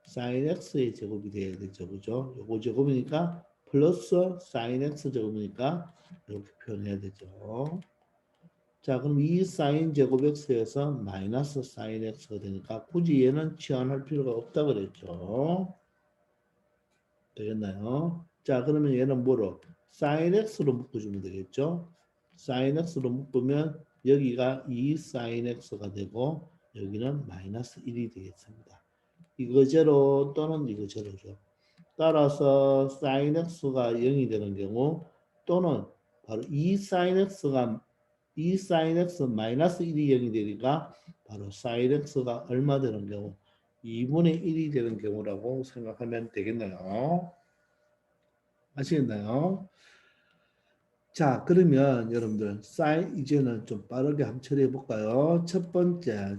사인 x의 제곱이 돼야 되죠. 그죠? 요거 제곱이니까, 플러스 사인 x 제곱이니까, 이렇게 표현해야 되죠. 자, 그럼 2 사인 제곱 x에서 마이너스 사인 x가 되니까, 굳이 얘는 치환할 필요가 없다 그랬죠. 되겠나요? 자, 그러면 얘는 뭐로? sin x로 묶어주면 되겠죠? sin x로 묶으면 여기가 2 sin x가 되고 여기는 마이너스 1이 되겠습니다. 이거 제로 또는 이거 제로죠. 따라서 sin x가 0이 되는 경우 또는 바로 2 sin x가 2 sin x 마이너스 1이 0이 되니까 바로 sin x가 얼마 되는 경우 2분의 1이 되는 경우라고 생각하면 되겠네요. 아시겠나요? 자, 그러면 여러분들 사인 이제는 좀 빠르게 한번 처리해 볼까요? 첫 번째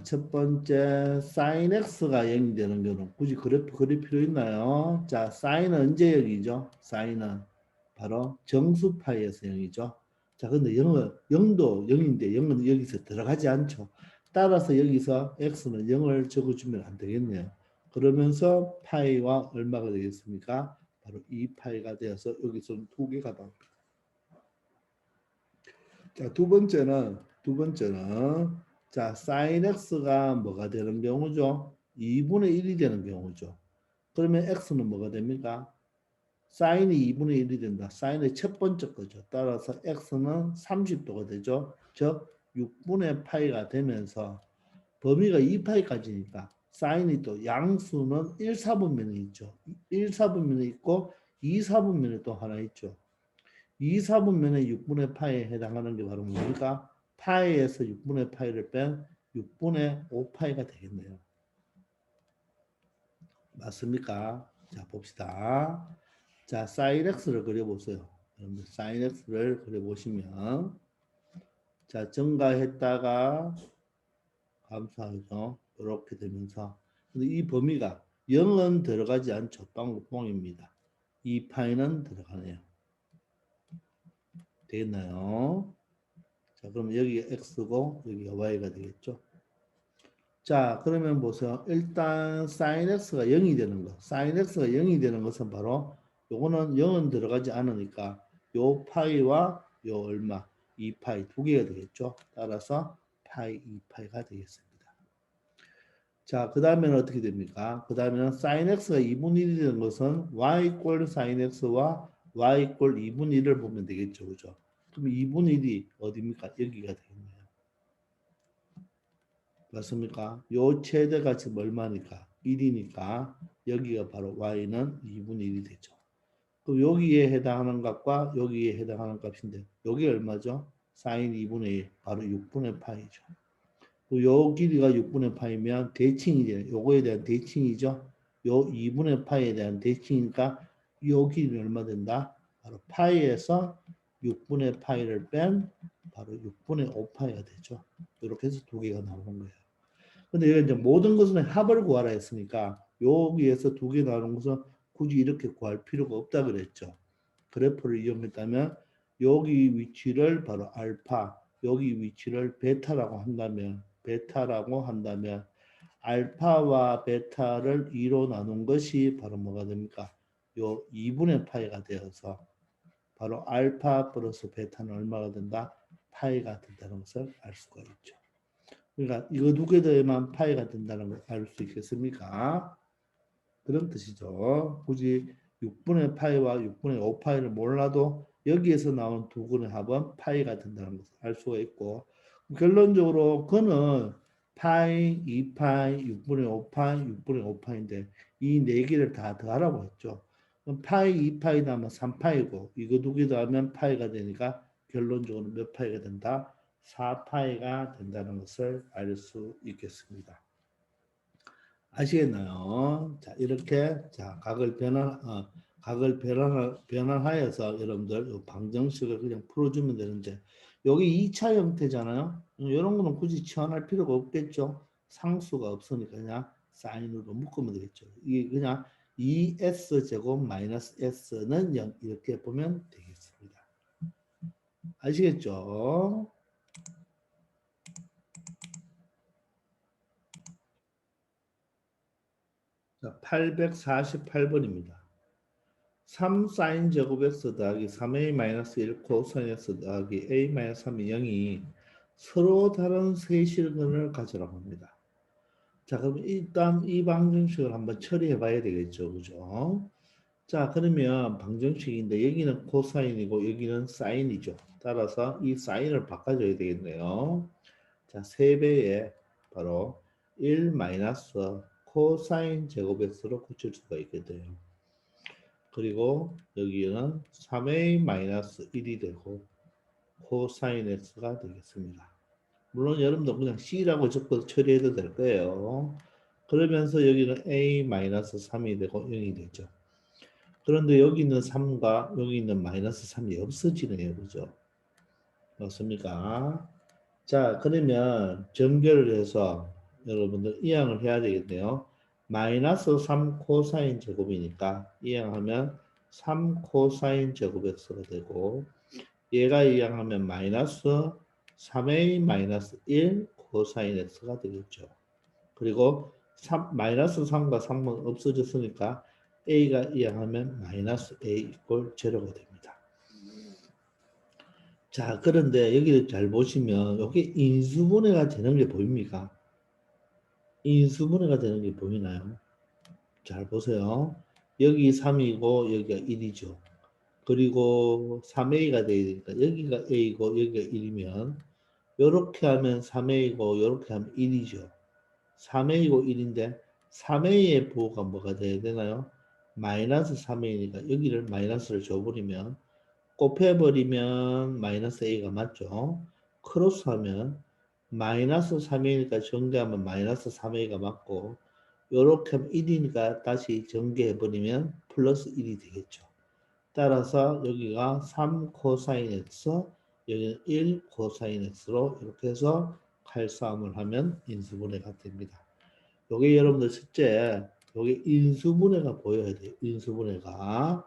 사인 x가 0이 되는 경우는 굳이 그래프 그릴 필요 있나요? 자, 사인은 언제 0이죠? 사인은 바로 정수 파이에서 0이죠. 자, 근데 0도 0인데 0은 여기서 들어가지 않죠. 따라서 여기서 x는 0을 적어주면 안 되겠네요. 그러면서 파이와 얼마가 되겠습니까? 바로 2파이가 되어서 여기서 두 개가 나옵니다. 자, 두 번째는 자, sin x가 뭐가 되는 경우죠? 2분의 1이 되는 경우죠. 그러면 x는 뭐가 됩니까? sin이 2분의 1이 된다. sin의 첫 번째 거죠. 따라서 x는 30도가 되죠. 즉 6분의 파이가 되면서 범위가 2파이까지니까 sin이 또 양수는 1, 4분면에 있죠. 1, 4분면에 있고 2, 4분면에 또 하나 있죠. 2, 4분면의 6분의 파이에 해당하는 게 바로 뭡니까? 파이에서 6분의 파이를 뺀 6분의 5파이가 되겠네요. 맞습니까? 자, 봅시다. 자, sin x를 그려보세요. 여러분들 sin x를 그려보시면 자, 증가했다가 감소하죠. 이렇게 되면서 근데 이 범위가 0은 들어가지 않죠. 빵구뽕입니다. 이 파이는 들어가네요. 되겠나요? 자, 그럼 여기가 x고 여기가 y가 되겠죠. 자, 그러면 보세요. 일단 sin x가 0이 되는 거. sin x가 0이 되는 것은 바로 요거는 0은 들어가지 않으니까 요 파이와 요 얼마 2파이 두 개가 되겠죠. 따라서 파이 2파이가 되겠습니다. 자, 그 다음에는 어떻게 됩니까? 그 다음에는 sin x가 2분의 1이 되는 것은 y 이꼴 sin x와 y 이꼴 2분의 1을 보면 되겠죠. 그죠? 그럼 2분의 1이 어디입니까? 여기가 되겠네요. 맞습니까? 요 최대가 지금 얼마니까? 1이니까 여기가 바로 y는 2분의 1이 되죠. 또 여기에 해당하는 값과 여기에 해당하는 값인데 여기 얼마죠? sin 2분의 1 바로 6분의 파이죠. 또 요 길이가 6분의 파이면 대칭이 돼요. 요거에 대한 대칭이죠. 요 2분의 파이에 대한 대칭이니까 요 길이는 얼마 된다? 바로 파이에서 6분의 파이를 뺀 바로 6분의 5파이가 되죠. 이렇게 해서 두 개가 나오는 거예요. 근데 여기 이제 모든 것은 합을 구하라 했으니까 여기에서 두 개 나오는 것은 굳이 이렇게 구할 필요가 없다 그랬죠. 그래프를 이용했다면 여기 위치를 바로 알파, 여기 위치를 베타라고 한다면 알파와 베타를 2로 나눈 것이 바로 뭐가 됩니까? 요 2분의 파이가 되어서 바로 알파 플러스 베타는 얼마가 된다? 파이가 된다는 것을 알 수가 있죠. 그러니까 이거 두 개 더해만 파이가 된다는 걸 알 수 있겠습니까? 그런 뜻이죠. 굳이 6분의 파이와 6분의 5파이를 몰라도 여기에서 나온 두 근의 합은 파이가 된다는 것을 알 수가 있고 결론적으로 그는 파이, 2파이, 6분의 5파이, 6분의 5파인데 이 네 개를 다 더하라고 했죠. 그럼 파이, 2파이 더하면 3파이고 이거 두 개 더하면 파이가 되니까 결론적으로 몇 파이가 된다? 4파이가 된다는 것을 알 수 있겠습니다. 아시겠나요? 자, 이렇게 자, 각을 변환하여서 여러분들 요 방정식을 그냥 풀어주면 되는데 여기 2차 형태잖아요. 이런 거는 굳이 치환할 필요가 없겠죠. 상수가 없으니까 그냥 사인으로 묶으면 되겠죠. 이게 그냥 2s 제곱 마이너스 s는 0 이렇게 보면 되겠습니다. 아시겠죠? 자, 848번입니다. 3 사인 제곱 x 더하기 3a 마이너스 1 코사인 x 더하기 a 마이너스 3이 0이 서로 다른 세실근을 가지라고 합니다. 자, 그럼 일단 이 방정식을 한번 처리해 봐야 되겠죠. 그죠? 자, 그러면 방정식인데 여기는 코사인이고 여기는 사인이죠. 따라서 이 사인을 바꿔줘야 되겠네요. 자, 3배에 바로 1 마이너스 코사인 제곱 x로 고칠 수가 있게 돼요. 그리고 여기는 3a-1이 되고 코사인 x가 되겠습니다. 물론 여러분도 그냥 c라고 적어서 처리해도 될 거예요. 그러면서 여기는 a-3이 되고 0이 되죠. 그런데 여기 있는 3과 여기 있는 마이너스 3이 없어지네요. 그죠? 맞습니까? 자, 그러면 전개를 해서 여러분들 이항을 해야 되겠네요. 마이너스 3 코사인 제곱이니까 이항하면 3 코사인 제곱 x가 되고 얘가 이항하면 마이너스 3a 마이너스 1 코사인 x가 되겠죠. 그리고 마이너스 3과 3은 없어졌으니까 a가 이항하면 마이너스 a 이꼴 제로가 됩니다. 자, 그런데 여기를 잘 보시면 여기 인수분해가 되는 게 보입니까? 인수분해가 되는 게 보이나요? 잘 보세요. 여기 3이고 여기가 1이죠. 그리고 3a가 돼야 되니까 여기가 a고 여기가 1이면 이렇게 하면 3a고 이렇게 하면 1이죠. 3a고 1인데 3a의 부호가 뭐가 돼야 되나요? 마이너스 3a니까 여기를 마이너스를 줘버리면 곱해버리면 마이너스 a가 맞죠? 크로스하면 마이너스 3a니까 전개하면 마이너스 3a가 맞고 요렇게 하면 1이니까 다시 전개해버리면 플러스 1이 되겠죠. 따라서 여기가 3 코사인 x, 여기는 1 코사인 x로 이렇게 해서 칼싸움을 하면 인수분해가 됩니다. 요게 여러분들 실제 요게 인수분해가 보여야 돼요. 인수분해가.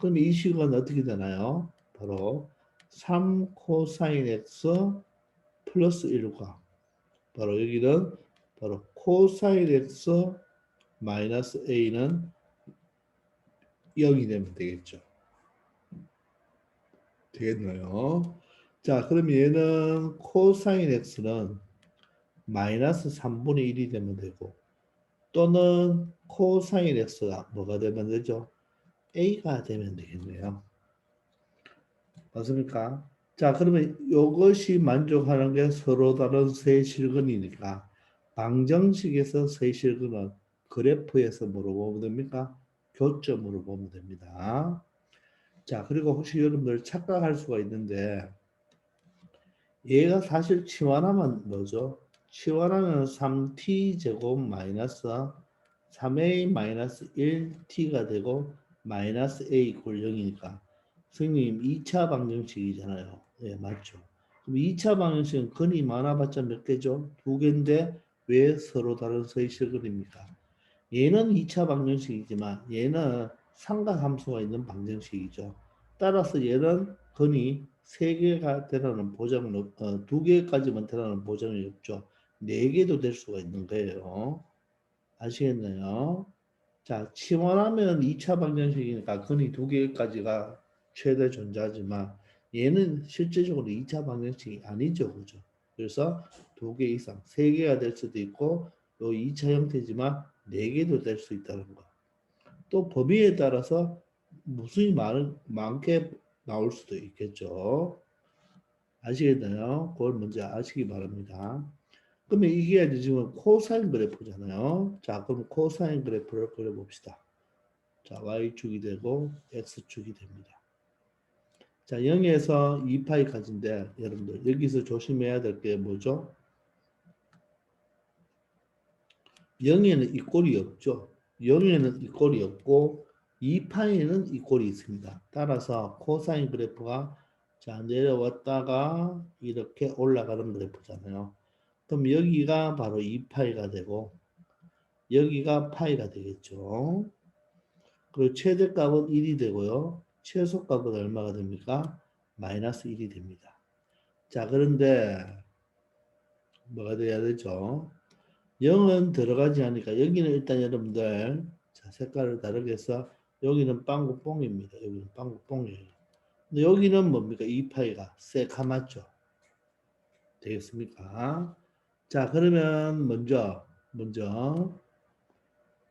그럼 이 식은 어떻게 되나요? 바로 3 코사인 x 플러스 1과 바로 여기는 바로 코사인 x 마이너스 a는 0이 되면 되겠죠. 되겠나요? 자, 그럼 얘는 코사인 x는 마이너스 3분의 1이 되면 되고 또는 코사인 x가 뭐가 되면 되죠? a가 되면 되겠네요. 맞습니까? 자, 그러면 이것이 만족하는 게 서로 다른 세실근이니까 방정식에서 세실근은 그래프에서 뭐로 보면 됩니까? 교점으로 보면 됩니다. 자, 그리고 혹시 여러분들 착각할 수가 있는데 얘가 사실 치환하면 뭐죠? 치환하면 3t 제곱 마이너스 3a 마이너스 1t가 되고 마이너스 a 이퀄 0이니까 선생님 2차 방정식이잖아요. 예, 맞죠. 그럼 2차 방정식은 근이 많아봤자 몇 개죠? 두 개인데 왜 서로 다른 서식근입니까? 얘는 2차 방정식이지만 얘는 삼각함수가 있는 방정식이죠. 따라서 얘는 근이 3개가 되라는 보장은 2개까지만 되라는 보장이 없죠. 4개도 될 수가 있는 거예요. 아시겠나요? 자, 치환하면 2차 방정식이니까 근이 2개까지가 최대 존재하지만 얘는 실제적으로 2차 방정식이 아니죠. 그죠? 그래서 2개 이상, 3개가 될 수도 있고 요 2차 형태지만 4개도 될 수 있다는 거. 또 범위에 따라서 무수히 많게 나올 수도 있겠죠. 아시겠나요? 그걸 먼저 아시기 바랍니다. 그러면 이게 지금 코사인 그래프잖아요. 자, 그럼 코사인 그래프를 그려봅시다. 자, Y축이 되고 X축이 됩니다. 자, 0에서 2파이까지인데 여러분들 여기서 조심해야 될 게 뭐죠? 0에는 이 꼴이 없죠. 0에는 이 꼴이 없고 2파이는 이 꼴이 있습니다. 따라서 코사인 그래프가 자 내려왔다가 이렇게 올라가는 그래프잖아요. 그럼 여기가 바로 2파이가 되고 여기가 파이가 되겠죠. 그리고 최대값은 1이 되고요. 최소값은 얼마가 됩니까? 마이너스 1이 됩니다. 자, 그런데 뭐가 돼야 되죠? 0은 들어가지 않으니까 여기는 일단 여러분들 자, 색깔을 다르게 해서 여기는 빵구 뽕입니다. 여기는 빵구 뽕이에요. 근데 여기는 뭡니까? 2파이가 새카맣죠. 되겠습니까? 자, 그러면 먼저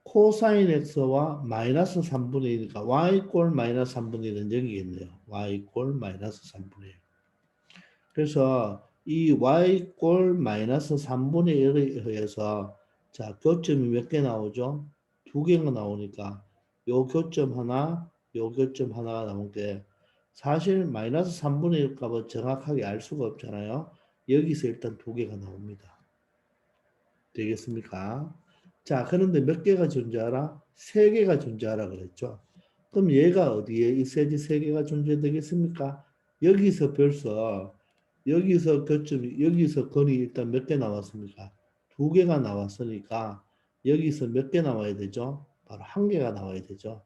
코사인 x와 마이너스 3분의 1이니까 y꼴 마이너스 3분의 1은 여기겠네요. y꼴 마이너스 3분의 1. 그래서 이 y꼴 마이너스 3분의 1에 의해서 자 교점이 몇 개 나오죠? 두 개가 나오니까 요 교점 하나, 요 교점 하나가 나오는데 사실 마이너스 3분의 1 값은 정확하게 알 수가 없잖아요. 여기서 일단 두 개가 나옵니다. 되겠습니까? 자, 그런데 몇 개가 존재하라? 세 개가 존재하라 그랬죠. 그럼 얘가 어디에 있어야지 세 개가 존재되겠습니까? 여기서 벌써 여기서 교점이 여기서 건이 일단 몇 개 나왔습니까? 두 개가 나왔으니까 여기서 몇 개 나와야 되죠? 바로 한 개가 나와야 되죠.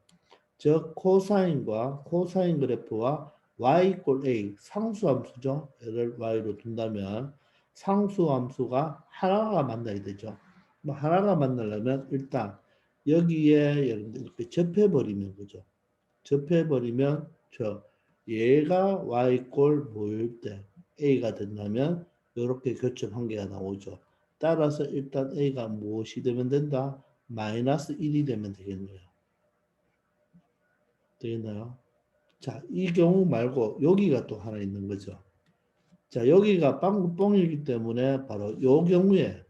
즉 코사인과 코사인 그래프와 y 꼴 a 상수함수죠. 얘를 y로 둔다면 상수함수가 하나가 만나야 되죠. 뭐 하나가 만나려면 일단 여기에 여러분들 이렇게 접해버리면 그죠. 접해버리면 저 얘가 y 꼴 뭐일 때 a가 된다면 이렇게 교점 한 개가 나오죠. 따라서 일단 a가 무엇이 되면 된다? 마이너스 1이 되면 되겠네요. 되겠나요? 자, 이 경우 말고 여기가 또 하나 있는 거죠. 자, 여기가 빵구뽕이기 때문에 바로 요 경우에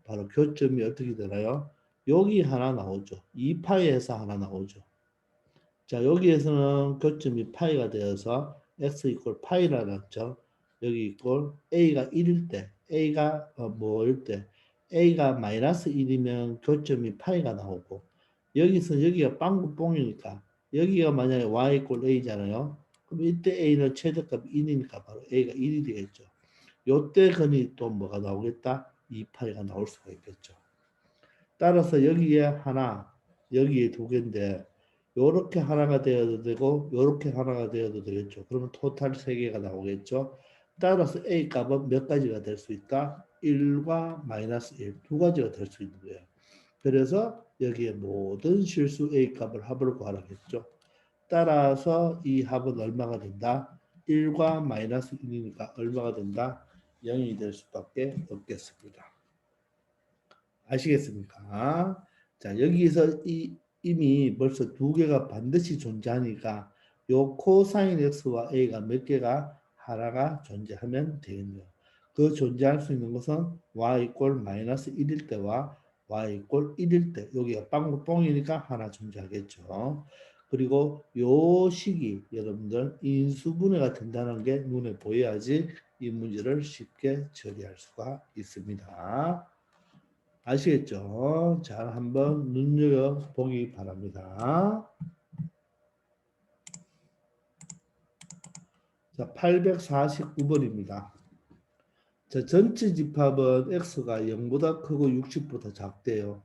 바로 교점이 어떻게 되나요? 여기 하나 나오죠. 2파이에서 하나 나오죠. 자, 여기에서는 교점이 파이가 되어서 x 이퀄 파이라 났죠. 여기 이퀄 a가 1일 때, a가 뭐일 때, a가 마이너스 1이면 교점이 파이가 나오고 여기서 여기가 빵구뽕이니까 여기가 만약에 y 이퀄 a잖아요. 그럼 이때 a는 최대값 1이니까 바로 a가 1이 되겠죠. 요때 근이 또 뭐가 나오겠다? 2파이가 나올 수가 있겠죠. 따라서 여기에 하나, 여기에 두 개인데 요렇게 하나가 되어도 되고 요렇게 하나가 되어도 되겠죠. 그러면 토탈 세 개가 나오겠죠. 따라서 A 값은 몇 가지가 될 수 있다? 1과 마이너스 1, 두 가지가 될 수 있는 거예요. 그래서 여기에 모든 실수 A 값을 합을 구하라겠죠. 따라서 이 합은 얼마가 된다? 1과 마이너스 1이니까 얼마가 된다? 0이 될 수밖에 없겠습니다. 아시겠습니까? 자, 여기서 이미 벌써 두 개가 반드시 존재하니까 요 코사인 x와 a가 몇 개가 하나가 존재하면 되겠네요. 그 존재할 수 있는 것은 y 꼴 마이너스 1일 때와 y 꼴 1일 때 여기가 빵구뽕이니까 하나 존재하겠죠. 그리고 요 식이 여러분들 인수분해가 된다는 게 눈에 보여야지 이 문제를 쉽게 처리할 수가 있습니다. 아시겠죠? 잘 한번 눈여겨보기 바랍니다. 자, 849번입니다. 자, 전체 집합은 x가 0보다 크고 60보다 작대요.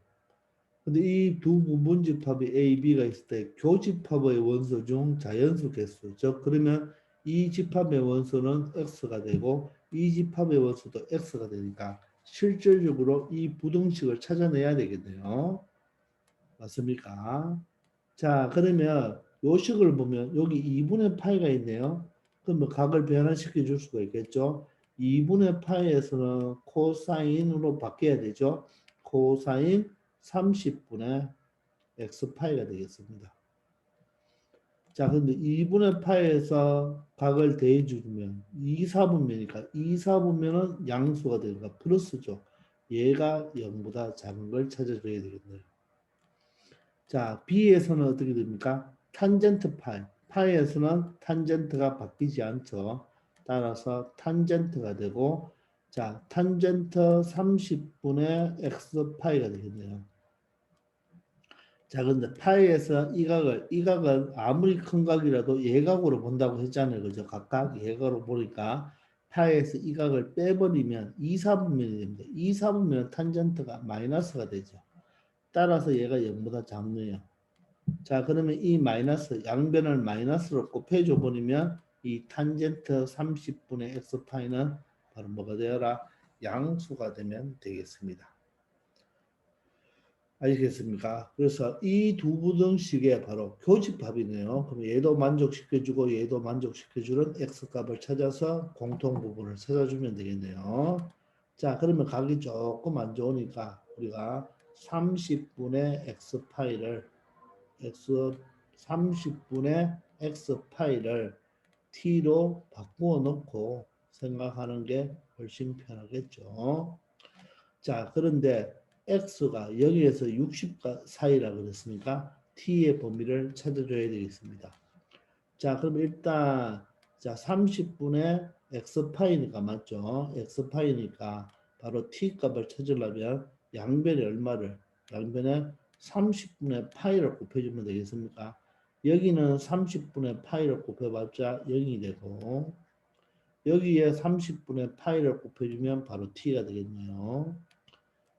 근데 이 두 부분 집합이 A, B가 있을 때 교집합의 원소 중 자연수 개수. 즉 그러면 이 집합의 원소는 x가 되고 이 집합의 원소도 x가 되니까 실질적으로 이 부등식을 찾아내야 되겠네요. 맞습니까? 자, 그러면 요 식을 보면 여기 2분의 파이가 있네요. 그러면 각을 변화시켜 줄 수가 있겠죠. 2분의 파이에서는 코사인으로 바뀌어야 되죠. 코사인 30분의 x파이가 되겠습니다. 자, 근데 2분의 파이에서 각을 대해주면 2사분면이니까 2사분면은 양수가 되니까 플러스죠. 얘가 0보다 작은 걸 찾아줘야 되겠네요. 자, B에서는 어떻게 됩니까? 탄젠트 파이. 파이에서는 탄젠트가 바뀌지 않죠. 따라서 탄젠트가 되고 자, 탄젠트 30분의 x 파이가 되겠네요. 자, 근데 파이에서 이 각을 아무리 큰 각이라도 예각으로 본다고 했잖아요. 그죠? 각각 예각으로 보니까 파이에서 이 각을 빼버리면 2, 4분면이 됩니다. 2, 4분면 탄젠트가 마이너스가 되죠. 따라서 얘가 0보다 작네요. 자, 그러면 이 마이너스, 양변을 마이너스로 곱해줘 버리면 이 탄젠트 30분의 x파이는 바로 뭐가 되어라? 양수가 되면 되겠습니다. 알겠습니까? 그래서 이 두 부등식의 바로 교집합이네요. 그럼 얘도 만족시켜주고 얘도 만족시켜주는 x값을 찾아서 공통 부분을 찾아주면 되겠네요. 자, 그러면 각이 조금 안 좋으니까 우리가 30분의 x파이를 x 30분의 x파이를 t로 바꾸어 놓고 생각하는 게 훨씬 편하겠죠. 자, 그런데 x가 여기에서 60 사이라 그랬으니까 t의 범위를 찾아줘야 되겠습니다. 자, 그럼 일단 자 30분의 x파이니까 맞죠? x파이니까 바로 t 값을 찾으려면 양변에 얼마를 양변에 30분의 파이를 곱해주면 되겠습니까? 여기는 30분의 파이를 곱해봤자 0이 되고 여기에 30분의 파이를 곱해주면 바로 t가 되겠네요.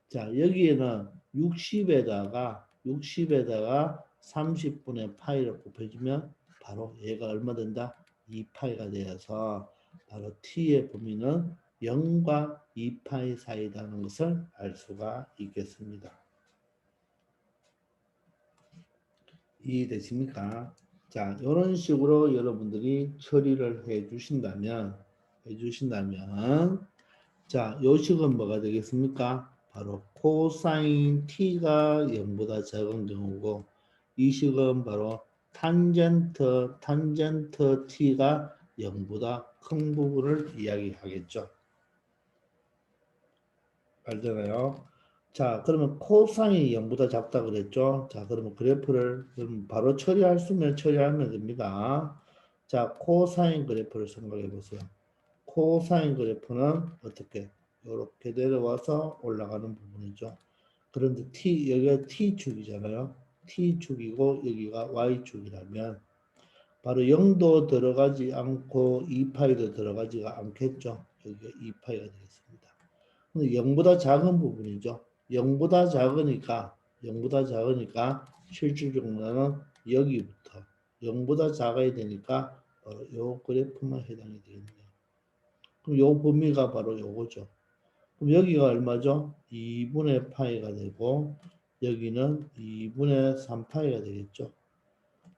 자, 여기에는 60에다가 30분의 파이를 곱해주면 바로 얘가 얼마 된다? 2파이가 되어서 바로 t의 범위는 0과 2파이 사이라는 것을 알 수가 있겠습니다. 이해되십니까? 자, 이런 식으로 여러분들이 처리를 해주신다면 자, 요 식은 뭐가 되겠습니까? 바로 코사인 t가 0보다 작은 경우고 이 식은 바로 탄젠트 t가 0보다 큰 부분을 이야기하겠죠. 알잖아요. 자, 그러면 코사인이 0보다 작다 그랬죠. 자, 그러면 그래프를 바로 처리하면 됩니다. 자, 코사인 그래프를 생각해 보세요. 코사인 그래프는 어떻게? 이렇게 내려와서 올라가는 부분이죠. 그런데 여기가 T축이잖아요. T축이고 여기가 Y축이라면 바로 0도 들어가지 않고 2파이도 들어가지가 않겠죠. 여기가 2파이가 되겠습니다. 근데 0보다 작은 부분이죠. 0보다 작으니까 실질적으로는 여기부터 0보다 작아야 되니까 요 그래프만 해당이 되겠네요. 그럼 요 범위가 바로 요거죠. 그럼 여기가 얼마죠? 2분의 파이가 되고 여기는 2분의 3파이가 되겠죠.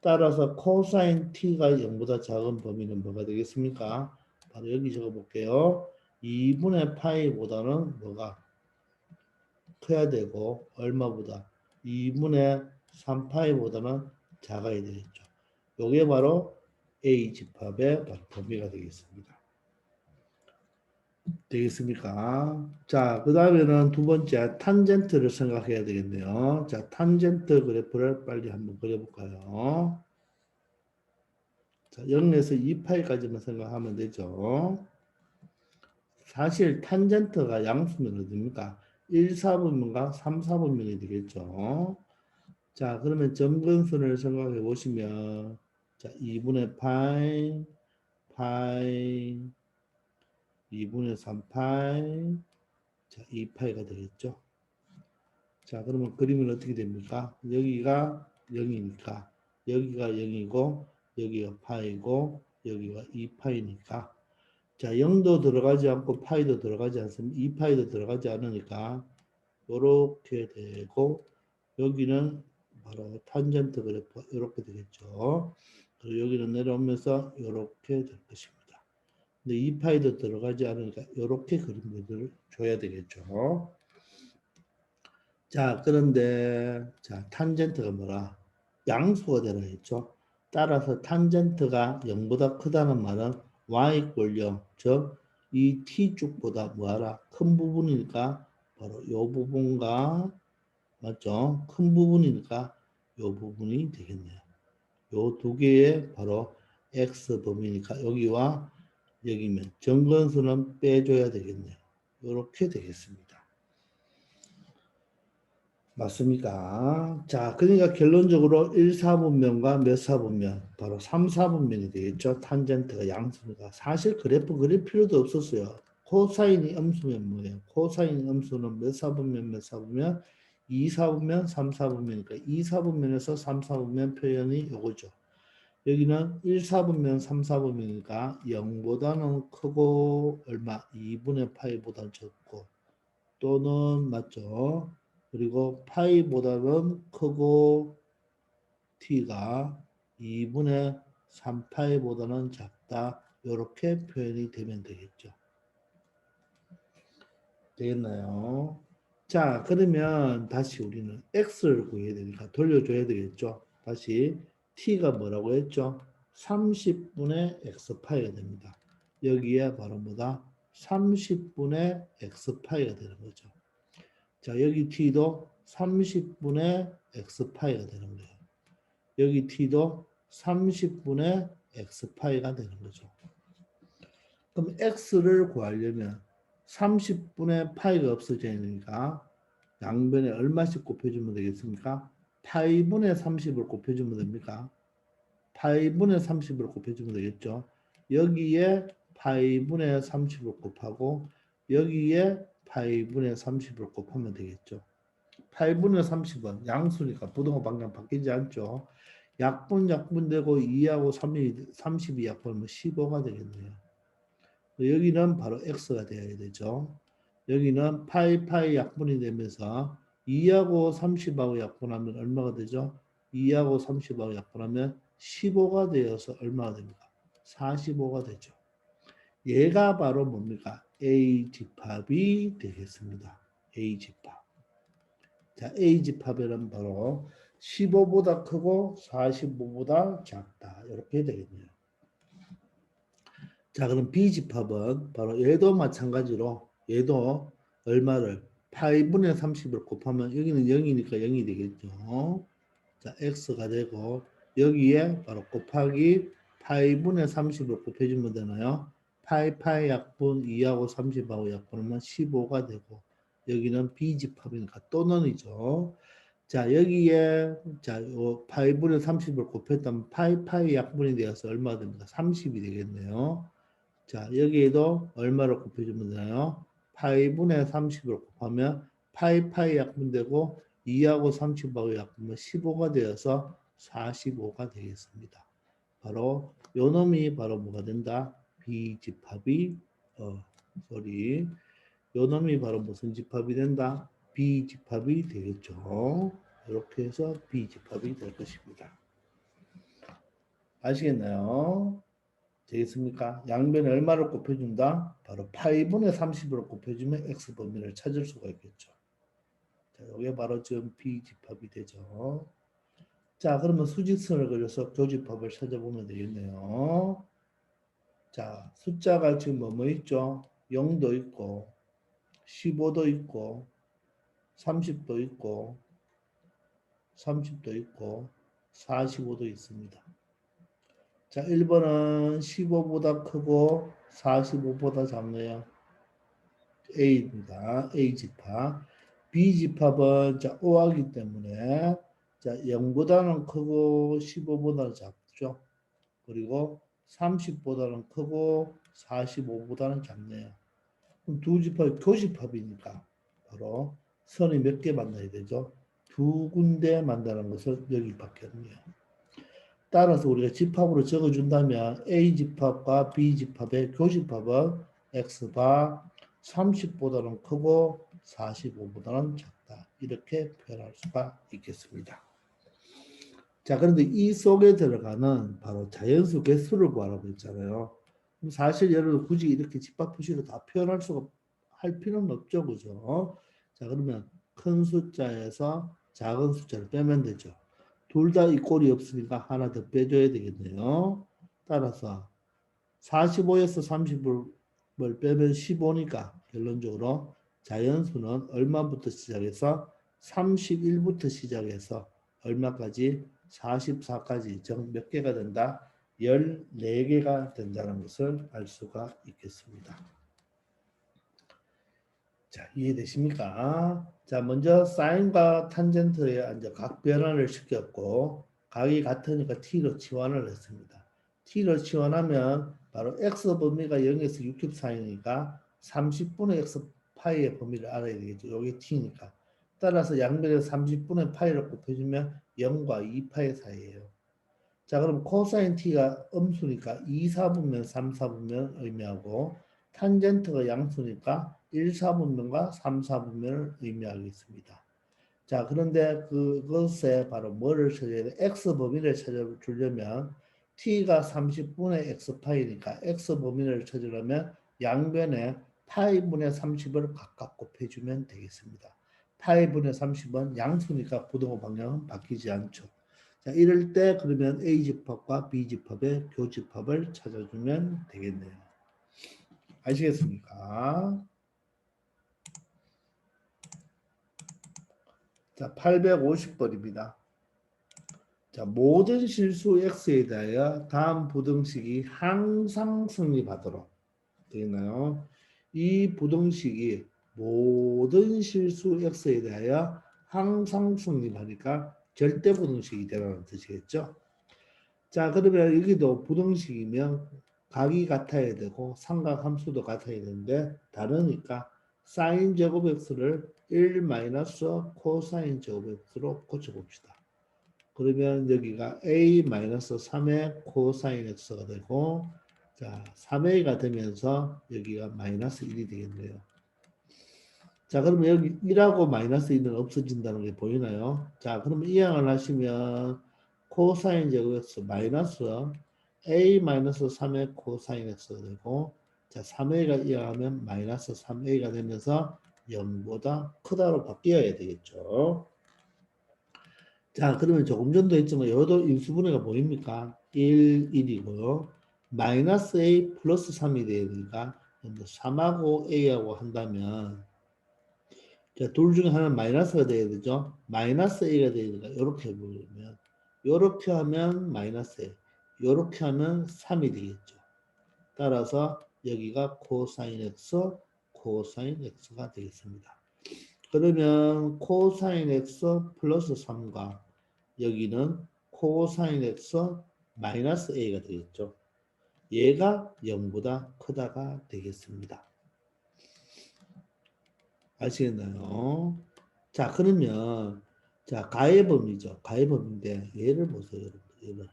따라서 코사인 t가 0보다 작은 범위는 뭐가 되겠습니까? 바로 여기 적어볼게요. 2분의 파이보다는 뭐가 커야 되고 얼마보다? 2분의 3파이보다는 작아야 되겠죠. 요게 바로 A집합의 범위가 되겠습니다. 되겠습니까? 자, 그 다음에는 두 번째 탄젠트를 생각해야 되겠네요. 자, 탄젠트 그래프를 빨리 한번 그려볼까요? 자, 0에서 2파이까지만 생각하면 되죠. 사실 탄젠트가 양수면 어딥니까? 1, 4분면과 3, 4분면이 되겠죠. 자, 그러면 점근선을 생각해 보시면 자, 2분의 파이 2분의 3파이 자, 2파이가 되겠죠. 자, 그러면 그림은 어떻게 됩니까? 여기가 0이니까 여기가 0이고 여기가 파이고 여기가 2파이니까 자, 0도 들어가지 않고 파이도 들어가지 않습니다. 2파이도 들어가지 않으니까 이렇게 되고 여기는 바로 탄젠트 그래프가 이렇게 되겠죠. 그리고 여기는 내려오면서 이렇게 될 것입니다. 근데 2파이도 들어가지 않으니까 이렇게 그림을 줘야 되겠죠. 자, 그런데 자, 탄젠트가 뭐라? 양수가 되라 했죠. 따라서 탄젠트가 0보다 크다는 말은 y = 0, 즉 이 t축보다 뭐하라? 큰 부분이니까 바로 이 부분과 맞죠? 큰 부분이니까 이 부분이 되겠네요. 요 두 개의 바로 x 범위니까 여기와 여기면 정근수는 빼줘야 되겠네요. 이렇게 되겠습니다. 맞습니까? 자, 그러니까 결론적으로 1, 4분면과 몇 4분면? 바로 3, 4분면이 되겠죠. 탄젠트가 양수니까. 사실 그래프 그릴 필요도 없었어요. 코사인이 음수면 뭐예요? 코사인이 음수는 몇 4분면, 몇 4분면? 2, 4분면, 3, 4분면이니까 2, 4분면에서 3, 4분면 표현이 요거죠. 여기는 1, 4분면, 3, 4분면이니까 0보다는 크고 얼마? 2분의 파이보다는 적고 또는 맞죠? 그리고 파이보다는 크고 t가 2분의 3파이보다는 작다. 이렇게 표현이 되면 되겠죠. 되겠나요? 자, 그러면 다시 우리는 x를 구해야 되니까 돌려줘야 되겠죠. 다시 t가 뭐라고 했죠? 30분의 x파이가 됩니다. 여기에 바로 뭐다? 30분의 x파이가 되는 거죠. 자, 여기 t도 30분의 x파이가 되는 거예요. 여기 t도 30분의 x파이가 되는 거죠. 그럼 x를 구하려면 30분의 파이가 없어져야 되니까 양변에 얼마씩 곱해주면 되겠습니까? 파이분의 30을 곱해주면 됩니까? 파이분의 30을 곱해주면 되겠죠. 여기에 파이분의 30을 곱하고 여기에 파이분의 30을 곱하면 되겠죠. 8분의 30은 양수니까 부동호 방향 바뀌지 않죠. 약분 되고 2하고 30이 약분하면 15가 되겠네요. 여기는 바로 x가 되어야 되죠. 여기는 파이 약분이 되면서 2하고 30하고 약분하면 얼마가 되죠? 2하고 30하고 약분하면 15가 되어서 얼마가 됩니까? 45가 되죠. 얘가 바로 뭡니까? A집합이 되겠습니다. A집합. 자, A집합에는 바로 15보다 크고 45보다 작다. 이렇게 되겠네요. 자, 그럼 B집합은 바로 얘도 마찬가지로 얘도 얼마를 8분의 30을 곱하면 여기는 0이니까 0이 되겠죠. 자, X가 되고 여기에 바로 곱하기 8분의 30을 곱해주면 되나요? 파이 약분 2하고 30하고 약분하면 15가 되고 여기는 B집합이니까 또는이죠. 자, 여기에 자, 요 8분의 30을 곱했다면 파이 약분이 되어서 얼마 됩니까? 30이 되겠네요. 자, 여기에도 얼마를 곱해주면 되나요? 파이분의 30을 곱하면 파이 약분되고 2하고 30하고 약분하면 15가 되어서 45가 되겠습니다. 바로 요 놈이 바로 뭐가 된다? B집합이 요 놈이 바로 무슨 집합이 된다? B집합이 되겠죠. 이렇게 해서 B집합이 될 것입니다. 아시겠나요? 되겠습니까? 양변에 얼마를 곱해준다? 바로 파이분의 30으로 곱해주면 x 범위를 찾을 수가 있겠죠. 자, 이게 바로 지금 B집합이 되죠. 자, 그러면 수직선을 그려서 교집합을 찾아보면 되겠네요. 자, 숫자가 지금 뭐 있죠? 0도 있고 15도 있고 30도 있고 30도 있고 45도 있습니다. 자, 1번은 15보다 크고 45보다 작네요. A입니다. A집합. B집합은 자, O하기 때문에 자, 0보다는 크고 15보다는 작죠. 그리고 30보다는 크고 45보다는 작네요. 그럼 두 집합이 교집합이니까 바로 선이 몇 개 만나야 되죠? 두 군데 만나는 것은 여기밖에 없네요. 따라서 우리가 집합으로 적어준다면 A집합과 B집합의 교집합은 X가 30보다는 크고 45보다는 작다. 이렇게 표현할 수가 있겠습니다. 자, 그런데 이 속에 들어가는 바로 자연수 개수를 구하라고 했잖아요. 사실 여러분 굳이 이렇게 집합 표시로 다 표현할 수가 할 필요는 없죠. 그죠? 자, 그러면 큰 숫자에서 작은 숫자를 빼면 되죠. 둘 다 이 꼴이 없으니까 하나 더 빼줘야 되겠네요. 따라서 45에서 30을 빼면 15니까 결론적으로 자연수는 얼마부터 시작해서 31부터 시작해서 얼마까지 44까지 즉 몇 개가 된다? 14개가 된다는 것을 알 수가 있겠습니다. 자, 이해되십니까? 자, 먼저 사인과 탄젠트에 이제 각 변환을 시켰고 각이 같으니까 t로 치환을 했습니다. t로 치환하면 바로 x 범위가 0에서 60 사이니까 30분의 x 파이의 범위를 알아야 되겠죠. 이게 t니까. 따라서 양변에 30분의 파이를 곱해주면 0과 2파이 사이예요. 자, 그럼 코사인 t가 음수니까 2, 4분면, 3, 4분면 의미하고 탄젠트가 양수니까 1, 4분면과 3, 4분면을 의미하겠습니다. 자, 그런데 그것에 바로 뭐를 찾아야 돼? x 범위를 찾아주려면 t가 30분의 x파이니까 x 범위를 찾으려면 양변에 파이분의 30을 각각 곱해주면 되겠습니다. 파이분의 30은 양수니까 부등호 방향은 바뀌지 않죠. 자, 이럴 때 그러면 A집합과 B집합의 교집합을 찾아주면 되겠네요. 아시겠습니까? 자, 850번입니다. 자, 모든 실수 x에 대하여 다음 부등식이 항상 성립하도록 되겠나요? 이 부등식이 모든 실수 x에 대하여 항상 성립하니까 절대 부등식이 되라는 뜻이겠죠? 자, 그러면 여기도 부등식이면 각이 같아야 되고 삼각 함수도 같아야 되는데 다르니까 사인 제곱 x를 1 마이너스 코사인 제곱 x로 고쳐봅시다. 그러면 여기가 a 마이너스 3의 코사인 x가 되고 자, 3a가 되면서 여기가 마이너스 1이 되겠네요. 자, 그러면 여기 1하고 마이너스 1은 없어진다는 게 보이나요? 자, 그러면 이항을 하시면 코사인 제곱 x 마이너스 a 마이너스 3의 코사인 x가 되고 자, 3a가 이항하면 마이너스 3a가 되면서 0보다 크다로 바뀌어야 되겠죠. 자, 그러면 조금 전도 했지만 여도 인수분해가 보입니까? 1, 1이고요. 마이너스 a 플러스 3이 돼야 되니까 3하고 a하고 한다면 자, 둘 중에 하나는 마이너스가 돼야 되죠. 마이너스 a가 되니까 이렇게 보면 이렇게 하면 마이너스 a 이렇게 하면 3이 되겠죠. 따라서 여기가 코사인 x 코사인 x가 되겠습니다. 그러면 코사인 x 플러스 3과 여기는 코사인 x 마이너스 a가 되겠죠. 얘가 0보다 크다가 되겠습니다. 아시겠나요? 자, 그러면 자, 가의 범위죠. 가의 범위인데 얘를 보세요, 여러분. 얘를.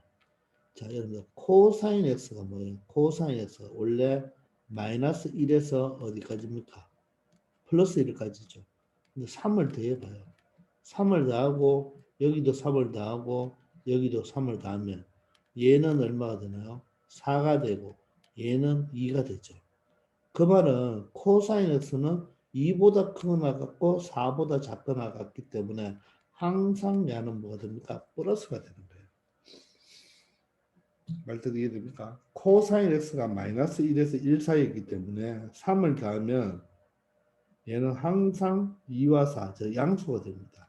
자, 여러분 코사인 x가 뭐예요? 코사인 x가 원래 마이너스 1에서 어디까지입니까? 플러스 1까지죠. 근데 3을 더해봐요. 3을 더하고 여기도 3을 더하고 여기도 3을 더하면 얘는 얼마가 되나요? 4가 되고 얘는 2가 되죠. 그 말은 코사인 x는 2보다 크거나 같고 4보다 작거나 같기 때문에 항상 얘는 뭐가 됩니까? 플러스가 되는 거예요. 말뜻 이해됩니까? 코사인 x가 마이너스 1에서 1 사이이기 때문에 3을 더하면 얘는 항상 2와 4, 저 양수가 됩니다.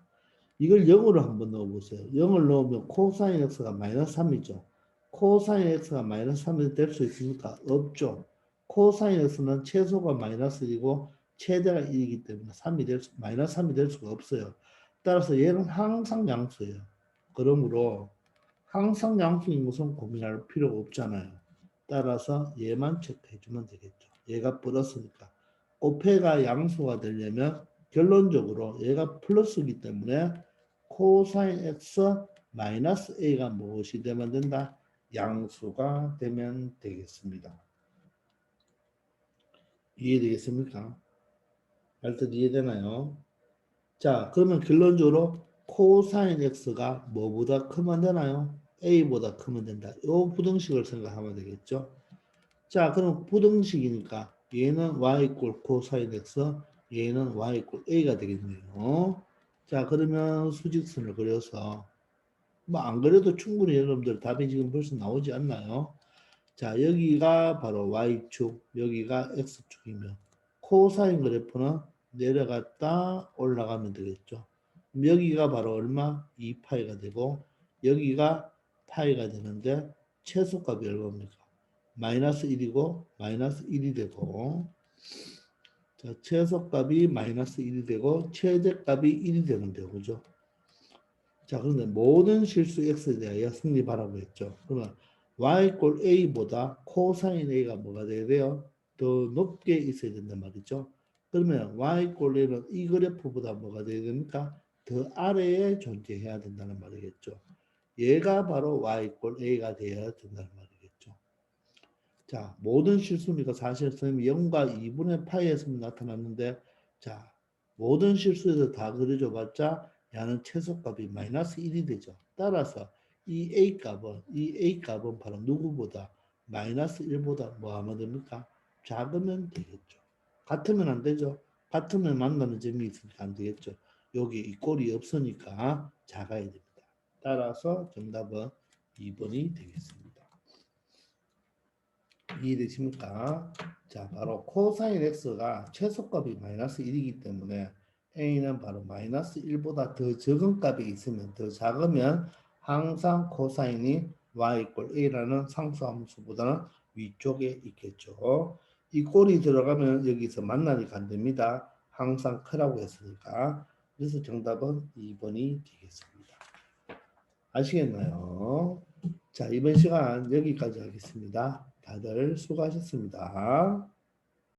이걸 0으로 한번 넣어보세요. 0을 넣으면 코사인 x가 마이너스 3이죠. 코사인 x가 마이너스 3이 될 수 있습니까? 없죠. 코사인 x는 최소가 마이너스 1이고 최대가 1이기 때문에 마이너스 3이 될 수가 없어요. 따라서 얘는 항상 양수예요. 그러므로 항상 양수인 것은 고민할 필요가 없잖아요. 따라서 얘만 체크해주면 되겠죠. 얘가 플러스니까. 곱해가 양수가 되려면 결론적으로 얘가 플러스이기 때문에 코사인 x 마이너스 a가 무엇이 되면 된다? 양수가 되면 되겠습니다. 이해되겠습니까? 말뜻 이해되나요? 자, 그러면 결론적으로 코사인 x가 뭐보다 크면 되나요? a보다 크면 된다. 이 부등식을 생각하면 되겠죠. 자, 그럼 부등식이니까 얘는 y 이꼴 코사인 x, 얘는 y 이꼴 a가 되겠네요. 자, 그러면 수직선을 그려서 뭐 안 그래도 충분히 여러분들 답이 지금 벌써 나오지 않나요? 자, 여기가 바로 y축, 여기가 x축이면 코사인 그래프는 내려갔다 올라가면 되겠죠. 여기가 바로 얼마? 2파이가 되고 여기가 파이가 되는데 최소값이 얼마입니까? 마이너스 1이고 마이너스 1이 되고 자, 최소값이 마이너스 1이 되고 최대값이 1이 되는데요. 그죠? 자, 그런데 모든 실수 x에 대하여 성립하라고 했죠. 그러면 y 꼴 a보다 코사인 a가 뭐가 돼야 돼요? 더 높게 있어야 된단 말이죠. 그러면 y 꼴 a는 이 그래프보다 뭐가 돼야 됩니까? 더 아래에 존재해야 된다는 말이겠죠. 얘가 바로 y 꼴 a가 되어야 된다는 말이겠죠. 자, 모든 실수니까 사실 선생님이 0과 2분의 파이에서 나타났는데 자, 모든 실수에서 다 그려줘 봤자 야는 최소값이 마이너스 1이 되죠. 따라서 이 A 값은 바로 누구보다 마이너스 1보다 뭐 하면 됩니까? 작으면 되겠죠. 같으면 안 되죠. 같으면 만나는 점이 있으니까 안 되겠죠. 여기 이 꼴이 없으니까 작아야 됩니다. 따라서 정답은 2번이 되겠습니다. 이해되십니까? 자, 바로 코사인 x가 최소값이 마이너스 1이기 때문에 a는 바로 마이너스 1보다 더 적은 값이 있으면 더 작으면 항상 코사인이 y = a라는 상수함수보다는 위쪽에 있겠죠. 이 꼴이 들어가면 여기서 만나니까 안 됩니다. 항상 크라고 했으니까. 그래서 정답은 2번이 되겠습니다. 아시겠나요? 자, 이번 시간 여기까지 하겠습니다. 다들 수고하셨습니다.